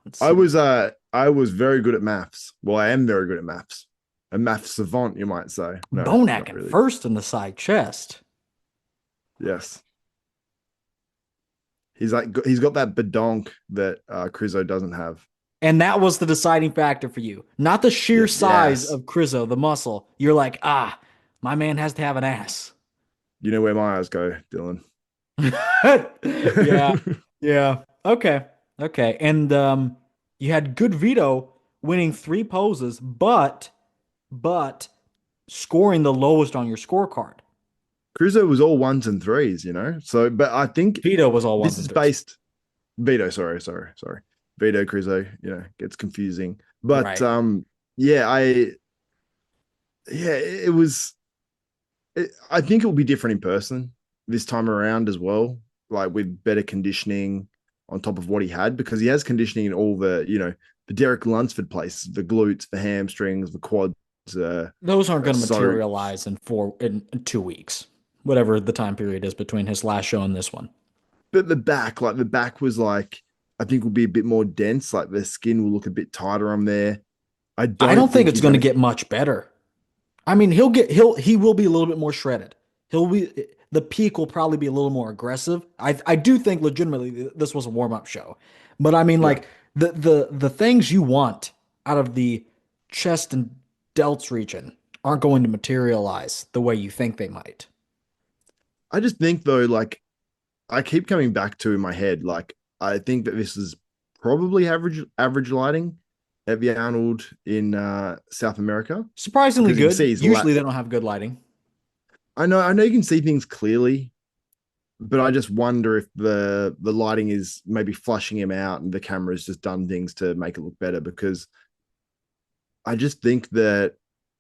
Let's see. I was very good at maths. Well, I am very good at maths. A math savant, you might say. No, Bonac not in really. first in the side chest. Yes. He's got that badonk that Krizo doesn't have. And that was the deciding factor for you, not the sheer size Yes. of Krizo, the muscle. You're like, my man has to have an ass. You know where my eyes go, Dylan. Yeah, yeah. Okay, okay. And you had good Vito winning three poses, but scoring the lowest on your scorecard. Krizo was all ones and threes. So, but I think Vito was all ones this and is threes. based Vito, sorry. Vito Krizo, gets confusing. But Right. yeah, it was I think it will be different in person this time around as well, like with better conditioning on top of what he had, because he has conditioning in all the Derek Lunsford places, the glutes, the hamstrings, the quads. Those aren't going to So, materialize in 2 weeks, whatever the time period is between his last show and this one. but the back was like, I think will be a bit more dense. Like the skin will look a bit tighter on there. I I don't don't think think it's he's going to going to. get much better. I mean, he will be a little bit more shredded. He'll be the peak will probably be a little more aggressive. I do think legitimately this was a warm-up show. But I mean Yeah. like the things you want out of the chest and delts region aren't going to materialize the way you think they might. I just think though, like I keep coming back to in my head, like I think that this is probably average lighting at the Arnold in South America Surprisingly because you can see good. his Usually lats. they don't have good lighting. I know you can see things clearly, but I just wonder if the lighting is maybe flushing him out and the camera's just done things to make it look better because I just think that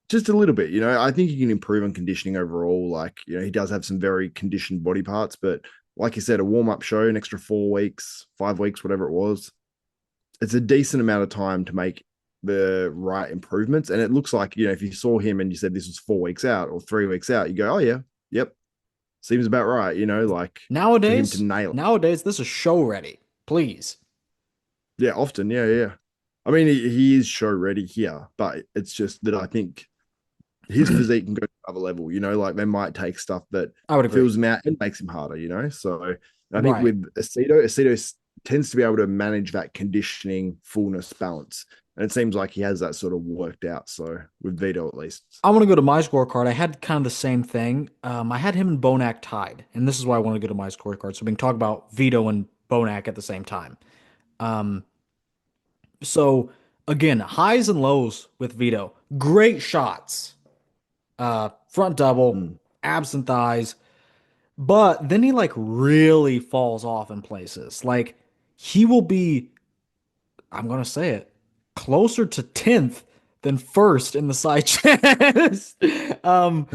just a little bit, I think he can improve on conditioning overall. Like, he does have some very conditioned body parts, but like you said, a warm-up show, an extra 4 weeks, 5 weeks, whatever it was, it's a decent amount of time to make the right improvements. And it looks like, if you saw him and you said this was 4 weeks out or 3 weeks out, you go, oh yeah, yep, seems about right, like for him to Nowadays, nail it. nowadays this is show ready. Please. Yeah, often, yeah, yeah. I mean, he is show ready here, but it's just that I think his physique can go to another level, like they might take stuff that I would agree. fills him out and makes him harder, So I think Right. with Aceto tends to be able to manage that conditioning fullness balance. And it seems like he has that sort of worked out. So with Vito at least. I want to go to my scorecard. I had kind of the same thing. I had him and Bonac tied, and this is why I want to go to my scorecard. So we can talk about Vito and Bonac at the same time. Um, so again, highs and lows with Vito. Great shots. Front double, Mm. abs and thighs. But then he like really falls off in places. Like he will be, I'm gonna say it, closer to 10th than first in the side chest. um,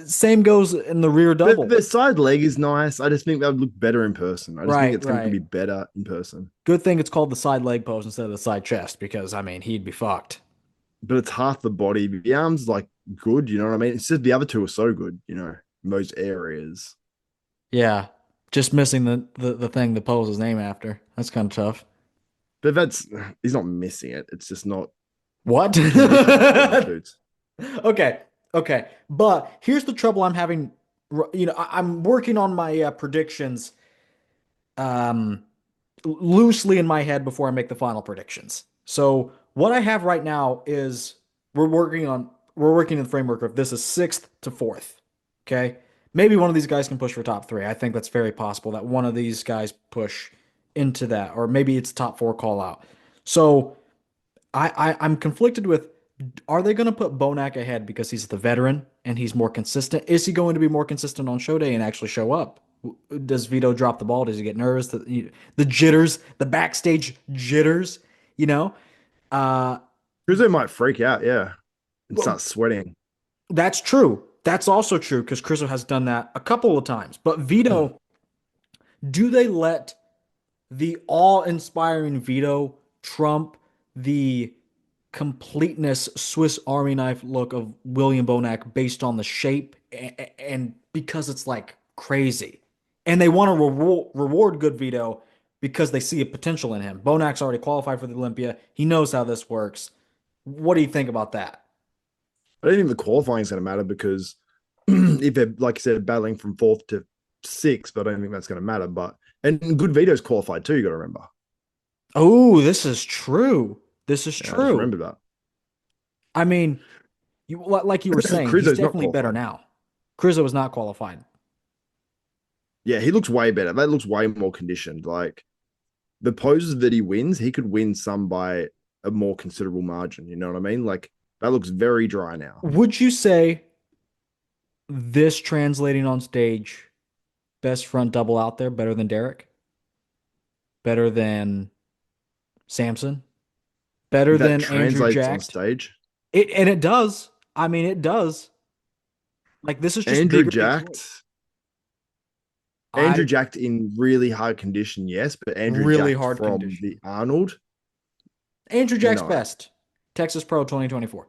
Same goes in the rear But double. the side leg is nice. I just think that would look better in person. I just think Right, it's going to right. be better in person. Good thing it's called the side leg pose instead of the side chest because I mean he'd be fucked. But it's half the body. The arms like good, you know what I mean? It's just the other two are so good, in those areas. Yeah, just missing the thing the pose is named after. That's kind of tough. But he's not missing it. It's just not What? conditioned for what he shoots. Okay, okay. But here's the trouble I'm having. I'm working on my predictions um, loosely in my head before I make the final predictions. So what I have right now is we're working in the framework of this is sixth to fourth. Okay, maybe one of these guys can push for top three. I think that's very possible that one of these guys push into that, or maybe it's top four call out. So I'm conflicted with are they going to put Bonac ahead because he's the veteran and he's more consistent? Is he going to be more consistent on show day and actually show up? Does Vito drop the ball? Does he get nervous? The jitters, the backstage jitters, you know? Uh, Krizo might freak out, yeah, and well, start sweating. that's true. That's also true because Krizo has done that a couple of times. But Vito, do they let the awe-inspiring Vito trump the completeness Swiss Army knife look of William Bonac based on the shape and because it's like crazy. And they want to reward good Vito because they see a potential in him. Bonac's already qualified for the Olympia. He knows how this works. What do you think about that? I don't think the qualifying is going to matter because if they're, like I said, battling from fourth to sixth, but I don't think that's going to matter. And good Vito's qualified too, you got to remember. Oh, this is true. This is Yeah, I just true. remember that. I mean, like you were saying, he's Krizo's not definitely better qualified. now. Krizo is not qualified. Yeah, he looks way better. That looks way more conditioned. Like the poses that he wins, he could win some by a more considerable margin. You know what I mean? Like that looks very dry now. Would you say this translating on stage, best front double out there, better than Derek, better than Samson, better That than Andrew translates on Jacked? stage. It does. I mean, it does. Like this is just Andrew bigger Detroit. Jacked, I Andrew Jacked in really hard condition, yes, but Andrew really Jacked hard from condition. the Arnold, Andrew Jack's no. best. Texas Pro 2024.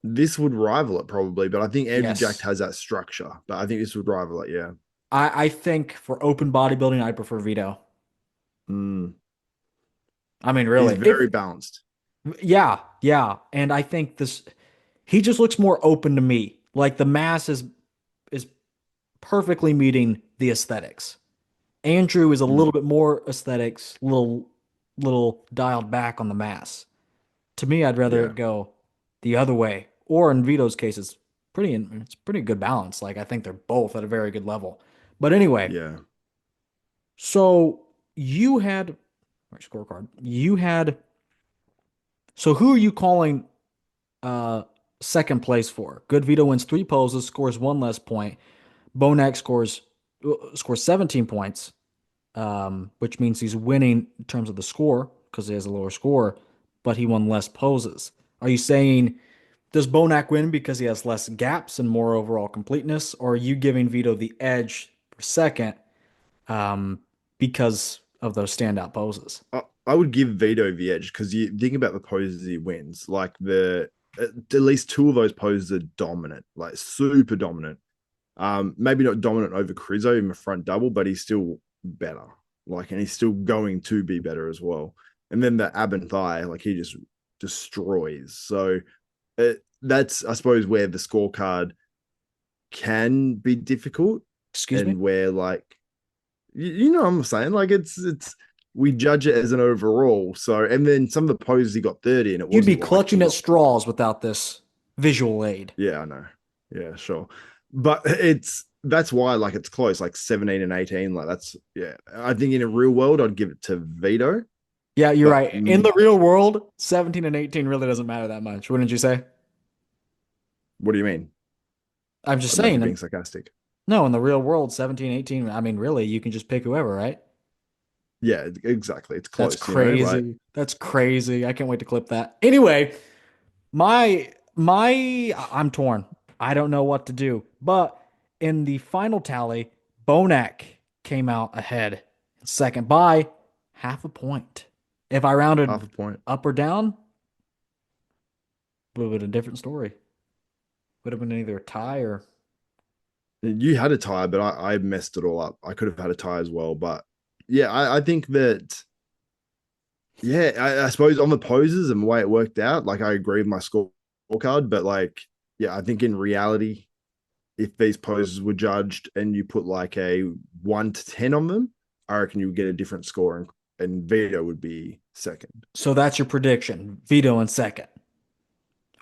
This would rival it probably, but I think Andrew Jacked Yes. has that structure. But I think this would rival it, yeah. I think for open bodybuilding, I prefer Vito. Mm. I mean, He's really. very balanced. Yeah, yeah. And I think this he just looks more open to me. Like the mass is perfectly meeting the aesthetics. Andrew is a little Mm, bit more aesthetics, little dialed back on the mass. To me, I'd rather yeah, it go the other way. Or in Vito's case, it's pretty good balance. Like I think they're both at a very good level. But anyway, yeah. so you had my scorecard. You had so who are you calling uh second place for? Good Vito wins three poses, scores one less point. Bonac scores 17 points, which means he's winning in terms of the score because he has a lower score, but he won less poses. Are you saying does Bonac win because he has less gaps and more overall completeness, or are you giving Vito the edge for second um, because of those standout poses? I would give Vito the edge because you think about the poses he wins. Like at least two of those poses are dominant, like super dominant. Maybe not dominant over Krizo in the front double, but he's still better. Like, and he's still going to be better as well. And then the ab and thigh, like he just destroys. So that's, I suppose, where the scorecard can be difficult, Excuse me? and where like you know what I'm saying, like it's we judge it as an overall. So, and then some of the poses he got 30, and it You'd be wasn't like he clutching at got straws without this visual aid. yeah, I know. Yeah, sure. But that's why like it's close, like 17 and 18. Like that's yeah. I think in a real world, I'd give it to Vito. Yeah, you're But right. In the real world, 17 and 18 really doesn't matter that much, wouldn't you say? what do you mean? I'm I just don't know if you're saying. being sarcastic. No, in the real world, 17, 18, I mean, really, you can just pick whoever, right? Yeah, exactly. It's That's close, like crazy. That's crazy. I can't wait to clip that. Anyway, I'm torn. I don't know what to do. But in the final tally, Bonac came out ahead second by half a point. If I rounded half a point. up or down, would have been a different story. Would have been either a tie or You had a tie, but I messed it all up. I could have had a tie as well. But yeah, I think that yeah, I suppose on the poses and the way it worked out, like I agree with my scorecard, but like, yeah, I think in reality, if these poses were judged and you put like a 1 to 10 on them, I reckon you would get a different score, and Vito would be second. so that's your prediction. Vito in second.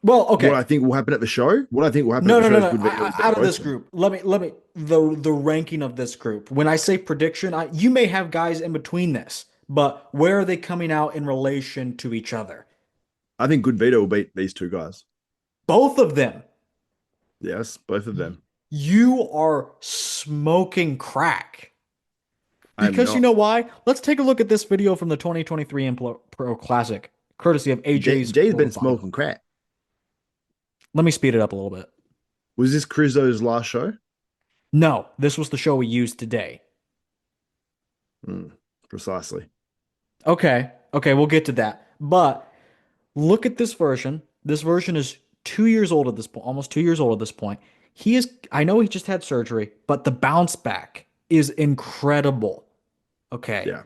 Well, What okay. I think will happen at the show, what I think will happen at No, the no, show no, is no. good Vito will beat Out of both this of them. group, let me the ranking of this group. When I say prediction, you may have guys in between this, but where are they coming out in relation to each other? I think good Vito will beat these two guys. Both of them. Yes, both of them. You are smoking crack. I'm Because you not. know why? Let's take a look at this video from the 2023 Pro Classic, courtesy of AJ's Jay's been Qualifying. smoking crack. Let me speed it up a little bit. Was this Krizo's last show? No, this was the show we used today. Mm, precisely. Okay, okay, we'll get to that. But look at this version. This version is 2 years old at this point, almost 2 years old at this point. I know he just had surgery, but the bounce back is incredible. Okay. Yeah.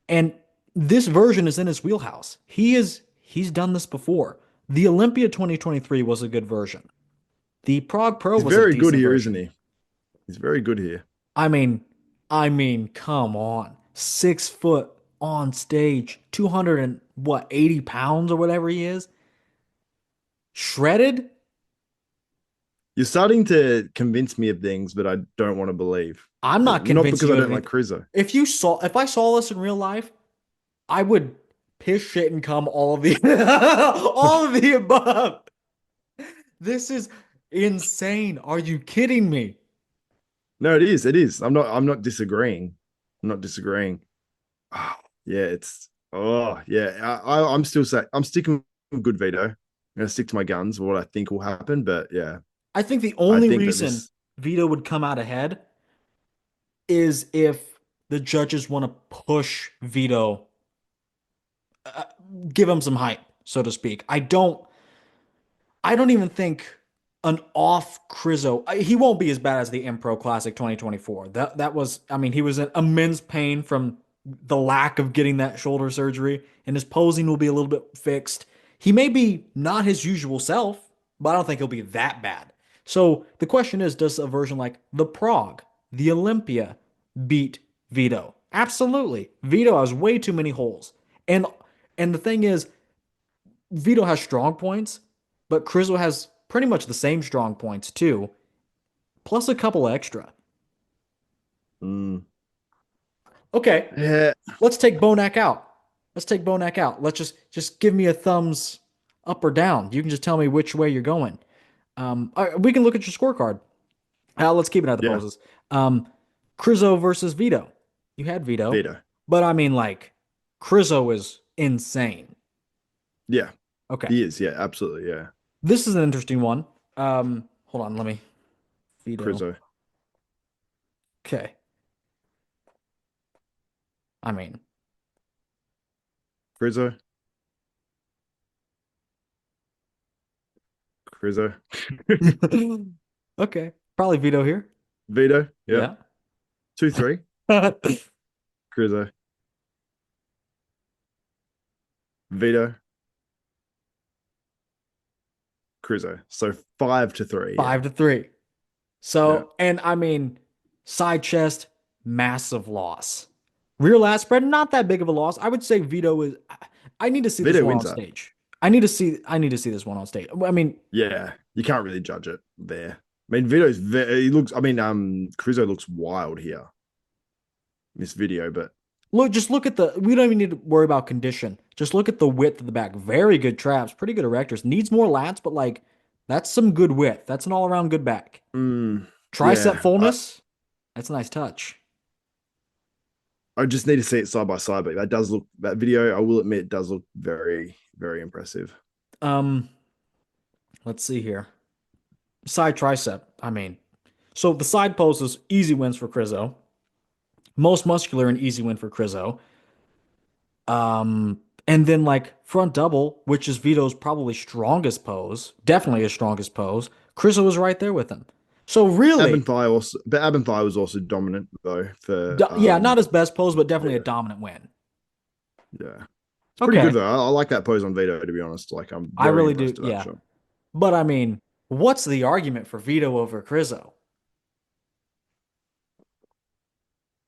And this version is in his wheelhouse. He's done this before. The Olympia 2023 was a good version. The Prague Pro He's was a very good decent here, isn't version. he? He's very good here. I mean, come on. 6 foot on stage, 200 and what, 80 pounds or whatever he is. Shredded? You're starting to convince me of things that I don't want to believe. I'm not Not convinced because you I of don't like anything. Krizo. If I saw this in real life, I would piss, shit, and come all of the all of the above. This is insane. Are you kidding me? No, it is. It is. I'm not disagreeing. I'm not disagreeing. Oh, yeah, it's oh yeah. I'm still saying I'm sticking with good Vito. I'm gonna stick to my guns, what I think will happen. But yeah, I think the I only think that reason this Vito would come out ahead is if the judges want to push Vito, uh, give him some hype, so to speak. I don't even think an off Krizo. He won't be as bad as the Impro Classic 2024. That was, I mean, he was in immense pain from the lack of getting that shoulder surgery, and his posing will be a little bit fixed. He may be not his usual self, but I don't think he'll be that bad. So the question is, does a version like the Prague, the Olympia beat Vito? Absolutely. Vito has way too many holes. And and the thing is, Vito has strong points, but Krizo has pretty much the same strong points too, plus a couple extra. Mm. Okay, Yeah, let's take Bonac out. Let's take Bonac out. Let's just give me a thumbs up or down. You can just tell me which way you're going. All right, we can look at your scorecard. Let's keep it at the yeah, poses. Um, Krizo versus Vito. You had Vito, Vito. but I mean, like, Krizo is insane. Yeah, Okay, he is. Yeah, absolutely. Yeah, this is an interesting one. Hold on, let me Vito. Krizo. Okay, I mean, Krizo. Krizo. okay, probably Vito here. Vito. Yeah. Yeah. 2-3. Krizo. Vito. Krizo. So 5-3. Yeah. 5-3. Yeah. So, and I mean, side chest, massive loss. Rear lat spread, not that big of a loss. I would say Vito is. I need to see this Vito one wins on that. stage. I need to see this one on stage. I mean, Yeah. You can't really judge it there. I mean, Vito's he looks. I mean, Krizo looks wild here. This video, but just look at the. We don't even need to worry about condition. Just look at the width of the back. Very good traps, pretty good erectors. Needs more lats, but like that's some good width. That's an all around good back. mm, Tricep yeah. fullness. That's a nice touch. I just need to see it side by side, but that video, I will admit, does look very, very impressive. Um, let's see here. Side tricep. I mean, so the side poses easy wins for Krizo. Most muscular and easy win for Krizo. And then like front double, which is Vito's probably strongest pose, definitely his strongest pose. Krizo was right there with him. So Ab really, and thigh also, but Ab and thigh was also dominant though for yeah, not his best pose, but definitely a Vito. dominant win. Yeah, it's pretty good Okay, though. I like that pose on Vito to be honest. Like I'm I very really do. impressed with that Yeah, shot. but I mean, what's the argument for Vito over Krizo?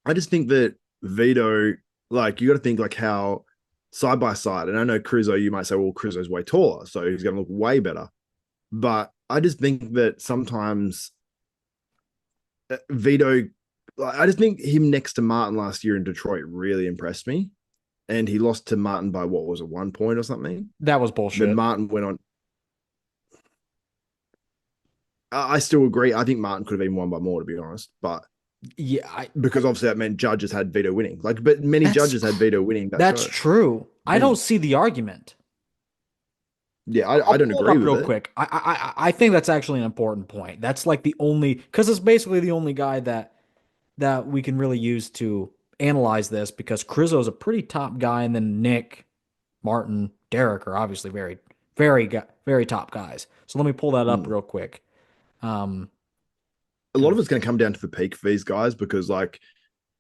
I just think that Vito, like you got to think like how side by side, and I know Krizo, you might say, well, Krizo's way taller, so he's going to look way better. But I just think that sometimes Vito, I just think him next to Martin last year in Detroit really impressed me. And he lost to Martin by what was it, 1 point or something? That was Then bullshit. Martin went on. I still agree. I think Martin could have even won by more, to be honest. But Yeah, because obviously that meant judges had Vito winning. Like, but many that's judges had Vito winning that that's show. true. I don't Many. see the argument. Yeah, I'll I don't pull it agree up with real it. quick. I think that's actually an important point. That's like the only because it's basically the only guy that we can really use to analyze this because Krizo's a pretty top guy, and then Nick, Martin, Derek are obviously very top guys. So let me pull that up Mm. real quick. Um, A lot gonna of it's going to come down to the peak for these guys because, like,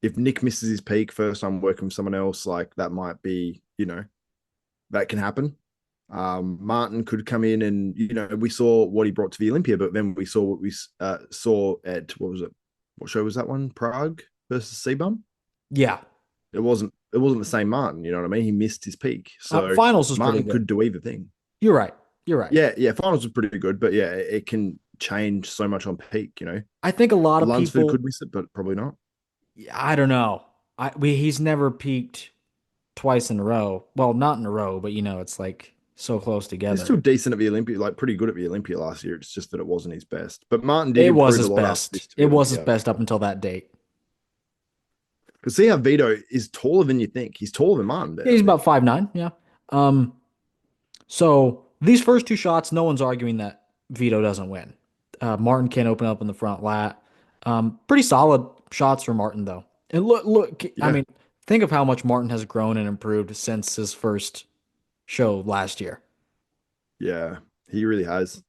if Nick misses his peak first time working with someone else, like that might be, that can happen. Martin could come in and, we saw what he brought to the Olympia, but then we saw what we saw at, what was it? What show was that one? Prague versus Sebum? yeah, It wasn't the same Martin, you know what I mean? He missed his peak. So finals was pretty Martin good. could do either thing. You're right. You're right. Yeah, yeah, finals was pretty good, but yeah, it can change so much on peak. I think a lot of Lunsford people. could miss it, but probably not. I don't know. He's never peaked twice in a row. Well, not in a row, but it's like so close He's still together. decent at the Olympia, like pretty good at the Olympia last year. It's just that it wasn't his best. But Martin did It was improve a his lot after best. this to the It was his Olympia. best up until that date. Because see how Vito is taller than you think. He's taller than Martin there, Yeah, I he's think. about 5'9". Yeah. Um. So these first two shots, no one's arguing that Vito doesn't win. Martin can't open up in the front lat. Pretty solid shots for Martin though. And look. I Yeah, mean, think of how much Martin has grown and improved since his first show last year. yeah, he really has.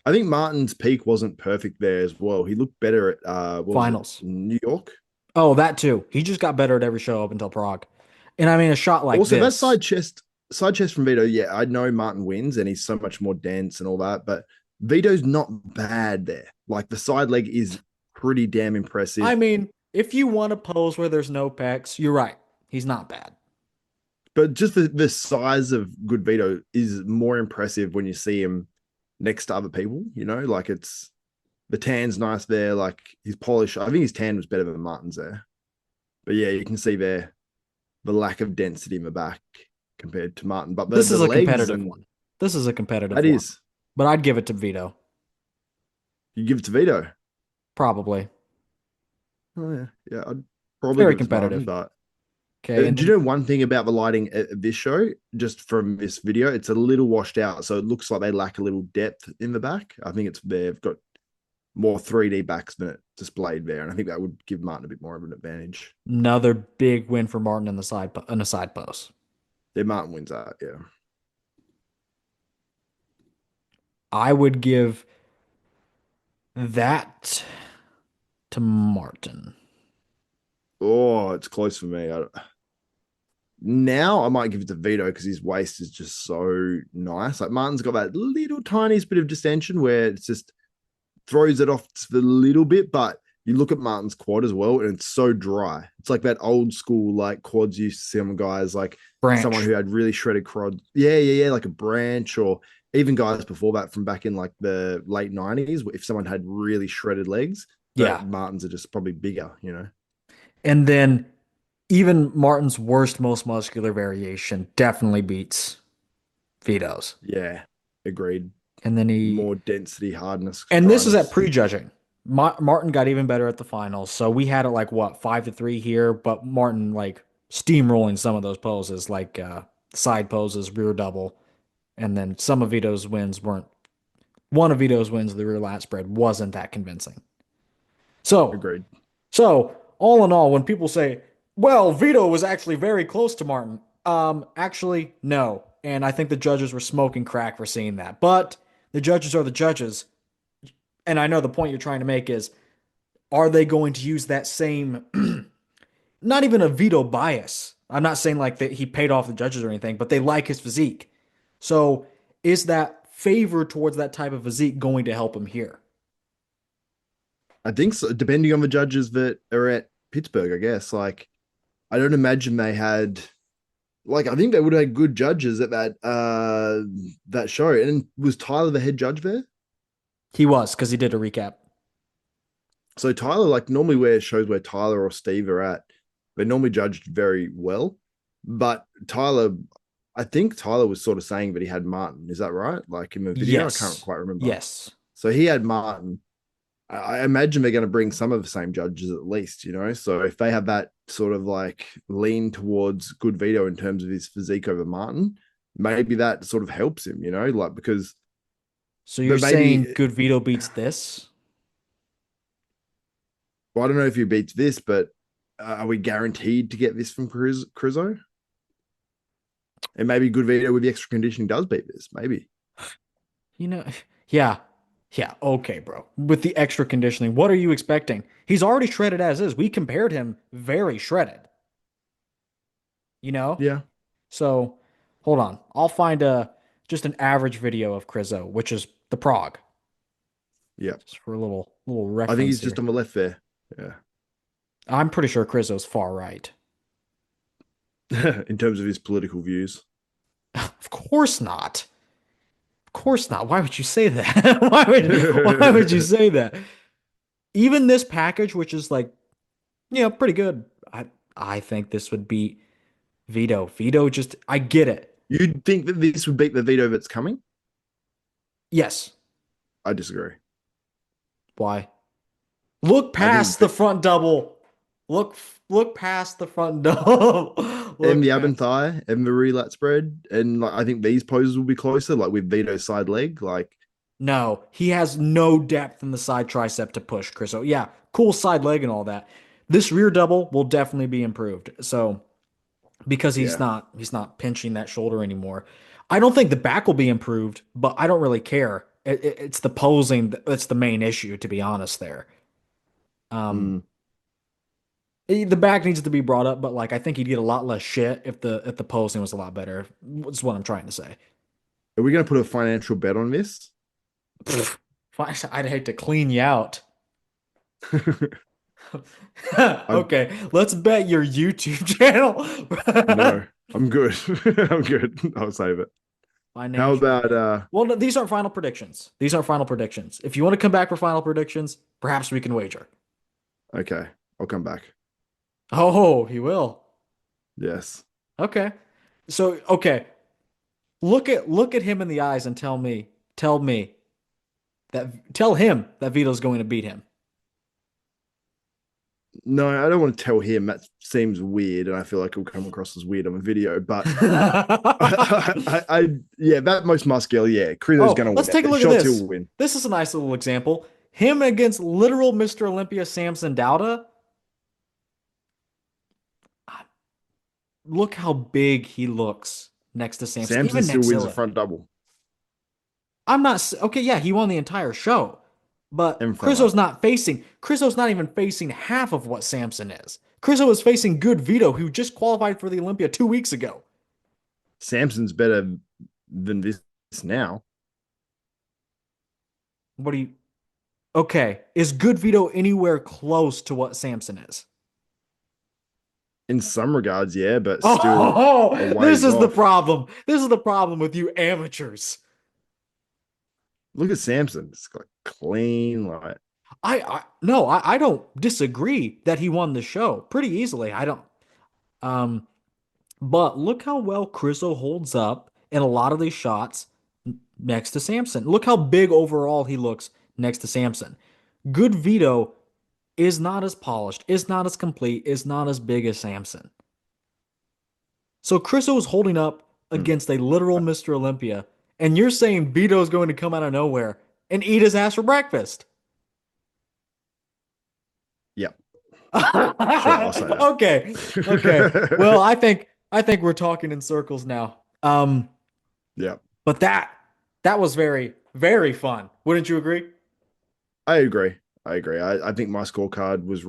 I think Martin's peak wasn't perfect there as well. He looked better at what was it, Finals. New York? Oh, that too. He just got better at every show up until Prague. And I mean, a shot like Also, that this. side chest from Vito, yeah, I know Martin wins and he's so much more dense and all that, but Vito's not bad there. Like the side leg is pretty damn I impressive. mean, if you want to pose where there's no pecs, you're right. He's not bad. But just the size of good Vito is more impressive when you see him next to other people, you know, like it's the tan's nice there, like his polish. I think his tan was better than Martin's there. But yeah, you can see there the lack of density in the back compared to Martin. But This the is a legs competitive and one. This is a competitive that one. is But I'd give it to Vito. you give it to Vito. Probably. Oh yeah, yeah. I'd probably Very give it to Martin, competitive. but Okay, and do you then know one thing about the lighting at this show? Just from this video, it's a little washed out, so it looks like they lack a little depth in the back. I think it's they've got more 3D backs than it displayed there, and I think that would give Martin a bit more of an advantage. another big win for Martin in the side post. Yeah, Martin wins that. Yeah. I would give that to Martin. Oh, it's close for me. Now I might give it to Vito because his waist is just so nice. Like Martin's got that little tiniest bit of distension where it's just throws it off a little bit, but you look at Martin's quad as well, and it's so dry. It's like that old school like quads you used to see on guys, like someone Branch. who had really shredded quad. Yeah, yeah, yeah, like a branch, or even guys before that from back in like the late 90s, if someone had really shredded legs, but Yeah. Martins are just probably bigger, you know. And then even Martin's worst, most muscular variation definitely beats Vito's. Yeah, agreed. And then More density, hardness, and this is at dryness. prejudging. Martin got even better at the finals. So we had it like what, 5-3 here, but Martin like steamrolling some of those poses, like side poses, rear double. And then some of Vito's wins weren't, one of Vito's wins, the rear lat spread, wasn't that convincing. So, Agreed. so all in all, when people say, well, Vito was actually very close to Martin, actually, no. And I think the judges were smoking crack for seeing that. But the judges are the judges. And I know the point you're trying to make is, are they going to use that same, not even a Vito bias? I'm not saying like that he paid off the judges or anything, but they like his physique. So is that favor towards that type of physique going to help him here? I think so, depending on the judges that are at Pittsburgh, I guess. Like, I don't imagine they had like I think they would have had good judges at that show. And was Tyler the head judge there? He was, because he did a recap. So Tyler, like normally where shows where Tyler or Steve are at, they're normally judged very well. But Tyler, I think Tyler was sort of saying that he had Martin. Is that right? Like in the video, I can't Yes. quite remember. Yes. So he had Martin. I imagine they're going to bring some of the same judges at least, you know. So if they have that sort of like lean towards good Vito in terms of his physique over Martin, maybe that sort of helps him, you know, like because So you're but maybe saying good Vito beats this? well, I don't know if he beats this, but are we guaranteed to get this from Krizo? And maybe good Vito with the extra conditioning does beat this, maybe. You know, yeah. Yeah, okay, bro. With the extra conditioning, what are you expecting? He's already shredded as is. We compared him very shredded, you know? Yeah. So, hold on. I'll find a just an average video of Krizo, which is the prog, Yeah. just for a little I think he's reference just here. on the left there. Yeah. I'm pretty sure Krizo's far right. In terms of his political views. Of course not. Of course not. Why would you say that? Why would you say that? Even this package, which is like, yeah, pretty good. I think this would beat Vito. Vito just I get it. You'd think that this would beat the Vito that's coming? Yes. I disagree. Why? Look I think past the front double. Look look past the front double. and Look the ab and past. thigh and the relat spread. And like I think these poses will be closer, like with Vito's side leg. Like, No, he has no depth in the side tricep to push, Chris. So yeah, cool side leg and all that. This rear double will definitely be improved. So because he's yeah. not pinching that shoulder anymore. I don't think the back will be improved, but I don't really care. It's the posing that's the main issue, to be honest. There, um, Mm. the back needs to be brought up, but like I think he'd get a lot less shit if the posing was a lot better. Is what I'm trying to say. Are we gonna put a financial bet on this? Pfft, I'd hate to clean you out. I Okay, let's bet your YouTube channel. no, I'm good. I'm good. I'll save it. How Financial about gain. Well, no, these aren't final predictions. These aren't final predictions. If you want to come back for final predictions, perhaps we can wager. okay, I'll come back. Oh, he will. Yes. Okay. So, okay, look at him in the eyes and tell him that Vito's going to beat him. No, I don't want to tell him. That seems weird, and I feel like it'll come across as weird on a video. But yeah, that most muscular, yeah, Krizo's Oh, gonna let's win. take a The look at shots this. he'll win. This is a nice little example. Him against literal Mr. Olympia Samson Dauda. Look how big he looks next to Samson, Samson even still next wins to a him. front double I'm not okay. Yeah, he won the entire show, but and front up. Krizo's not even facing half of what Samson is. Krizo is facing good Vito, who just qualified for the Olympia 2 weeks ago. Samson's better than this now. What do you? Okay, is good Vito anywhere close to what Samson is? In some regards, yeah, but still a Oh, this ways is the off. problem. This is the problem with you amateurs. Look at Samson. It's like clean, like I no, I don't disagree that he won the show pretty easily. I don't. Um, But look how well Krizo holds up in a lot of these shots next to Samson. Look how big overall he looks next to Samson. Good Vito is not as polished, is not as complete, is not as big as Samson. So Krizo is holding up hmm. against a literal Mr. Olympia, and you're saying Vito is going to come out of nowhere and eat his ass for breakfast. Yeah, sure, I'll say Okay. Okay. Well, that. I think we're talking in circles now. Yeah, But that was very, very fun. Wouldn't you agree? I agree. I agree. I think my scorecard was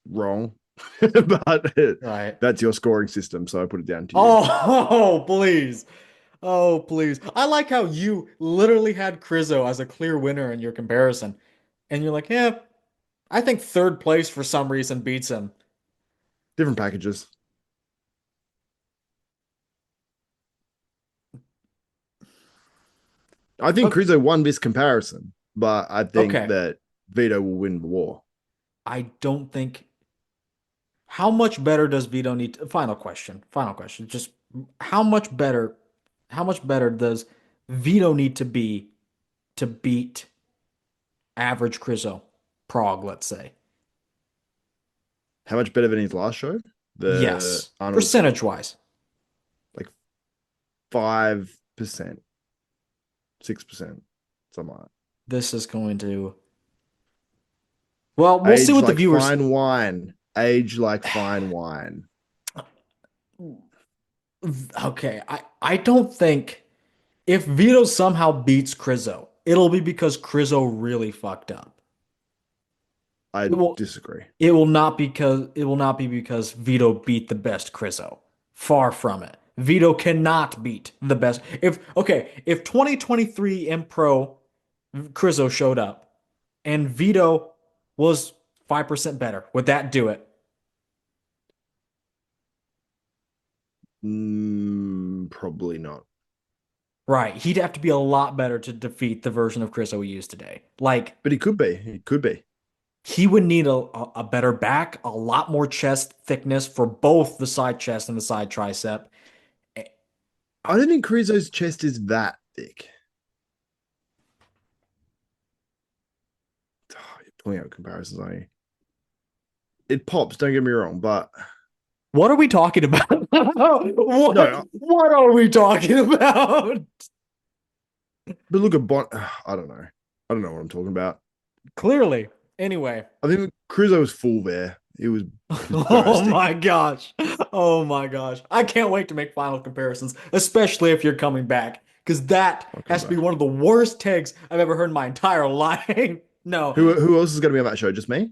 wrong, but Right. that's your scoring system, so I put it down to you. Oh, please. Oh, please. I like how you literally had Krizo as a clear winner in your comparison. And you're like, yeah, I think third place for some reason beats him. Different packages. I think Okay. Krizo won this comparison, but I think Okay. that Vito will win the war. I don't think. How much better does Vito need to, final question. Final question. Just how much better, how much better does Vito need to be to beat average Krizo, Prague, let's say. How much better than his last show? The Yes, Arnold, percentage wise. like 5%, 6%, something like This is going to. Well, that. we'll see Age what the like viewers. fine wine. Age like fine wine. Okay, I don't think if Vito somehow beats Krizo, it'll be because Krizo really fucked up. I It will. disagree. It will not be because Vito beat the best Krizo. Far from it. Vito cannot beat the best. If 2023 M Pro Krizo showed up and Vito was 5% better, would that do it? Probably not. Right. He'd have to be a lot better to defeat the version of Krizo we use today. Like, But he could be. He could be. he would need a better back, a lot more chest thickness for both the side chest and the side tricep. I don't think Krizo's chest is that thick. Oh, you're pulling out comparisons, aren't you? It pops, don't get me wrong, but What are we talking about? no, What are we talking about? but look at I don't know. I don't know what I'm talking about. Clearly. Anyway. I think Krizo was full there. He was Oh bursting. my gosh. Oh my gosh. I can't wait to make final comparisons, especially if you're coming back, because that I'll come has to be back. one of the worst takes I've ever heard in my entire life. No, Who else is going to be on that show? Just me?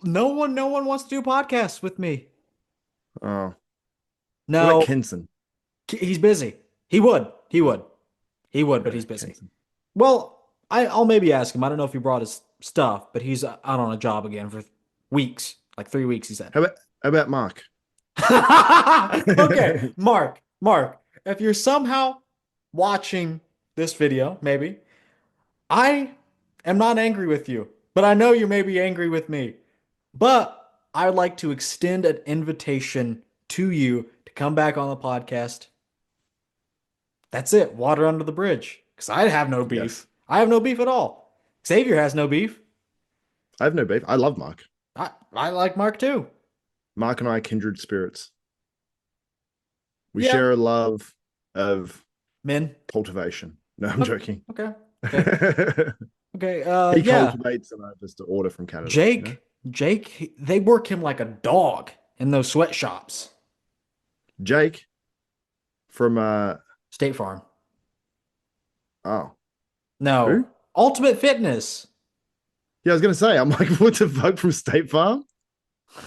no one wants to do podcasts with me. Oh, what about No, Kenson? he's busy. He would, but Okay, he's busy. Kenson. Well, I'll maybe ask him. I don't know if he brought his stuff, but he's out on a job again for weeks, like 3 weeks, he said. How about Mark? Okay, Mark, if you're somehow watching this video, maybe, I am not angry with you, but I know you may be angry with me. But I would like to extend an invitation to you to come back on the podcast. That's it. Water under the bridge. Because I have no Yes. beef. I have no beef at all. Xavier has no beef. I have no beef. I love Mark. I like Mark too. Mark and I are kindred spirits. We Yeah. share a love of Men. cultivation. No, I'm joking. Okay. He Okay. Yeah. cultivates and I just to order from Canada. Jake, they work him like a dog in those sweatshops. Jake from State Farm. oh, No. who? Ultimate Fitness. Yeah, I was gonna say, I'm like, what the fuck from State Farm? I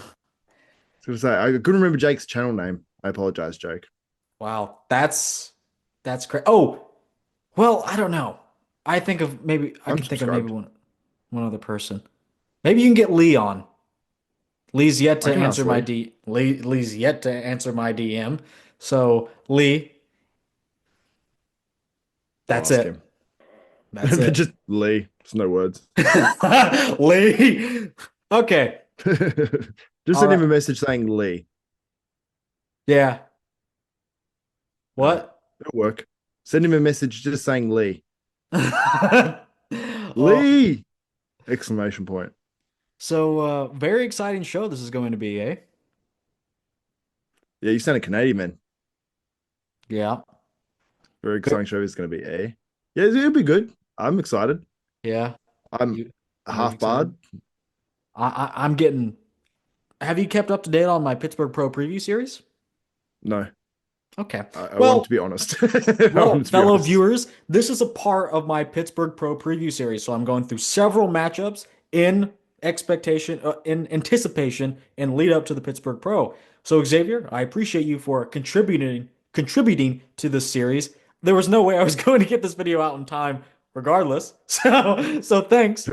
was gonna say, I couldn't remember Jake's channel name. I apologize, Jake. Wow. That's crazy. Oh, well, I don't know. I think of maybe I I'm can think of maybe subscribed. one other person. Maybe you can get Lee on. Lee's yet I to can ask answer my Lee. D. Lee's yet to answer my DM. So Lee, I'll that's ask it. him. That's But it. just Lee. There's no words. Lee. Okay. Just All send him a right. message saying Lee. Yeah. No, What? it'll work. Send him a message just saying Lee. Oh, Lee! Exclamation point. so very exciting show this is going to be, eh? Yeah, you sound a Canadian man. Yeah. Very Good. exciting show is going to be, eh? Yeah, it'll be good. I'm excited. Yeah. I'm Are you half excited? barred. I'm getting. Have you kept up to date on my Pittsburgh Pro preview series? No, Okay. I want Well, to be honest. I want to be fellow honest. viewers, this is a part of my Pittsburgh Pro preview series. So I'm going through several matchups in in anticipation, and lead up to the Pittsburgh Pro. So Xavier, I appreciate you for contributing to this series. There was no way I was going to get this video out in time, regardless. So thanks.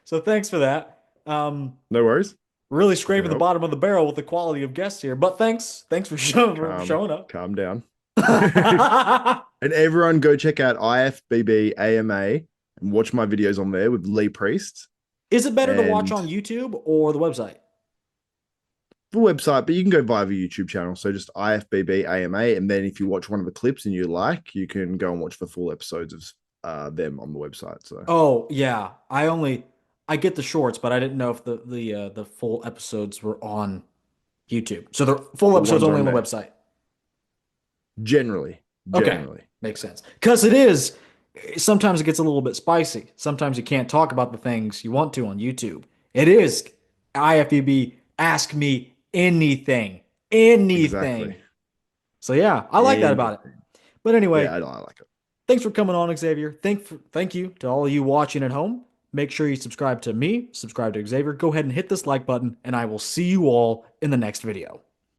So thanks for that. No worries. Really I can scraping the help. bottom of the barrel with the quality of guests here. But thanks for for showing up. Calm down. And everyone go check out IFBB AMA and watch my videos on there with Lee Priest Is it better to watch and on YouTube or the website? the website, but you can go via the YouTube channel. So just IFBB AMA. And then if you watch one of the clips and you like, you can go and watch the full episodes of them on the website. So Oh yeah, I get the shorts, but I didn't know if the full episodes were on YouTube. So the full the episodes ones only on on the there, website. generally, Okay, generally. makes sense. Because it is sometimes it gets a little bit spicy. Sometimes you can't talk about the things you want to on YouTube. It is IFBB. Ask me anything, Exactly. anything. So yeah, I like that And about it. But anyway, yeah, I like it. thanks for coming on, Xavier. Thank you to all of you watching at home. Make sure you subscribe to me, subscribe to Xavier. Go ahead and hit this like button, and I will see you all in the next video.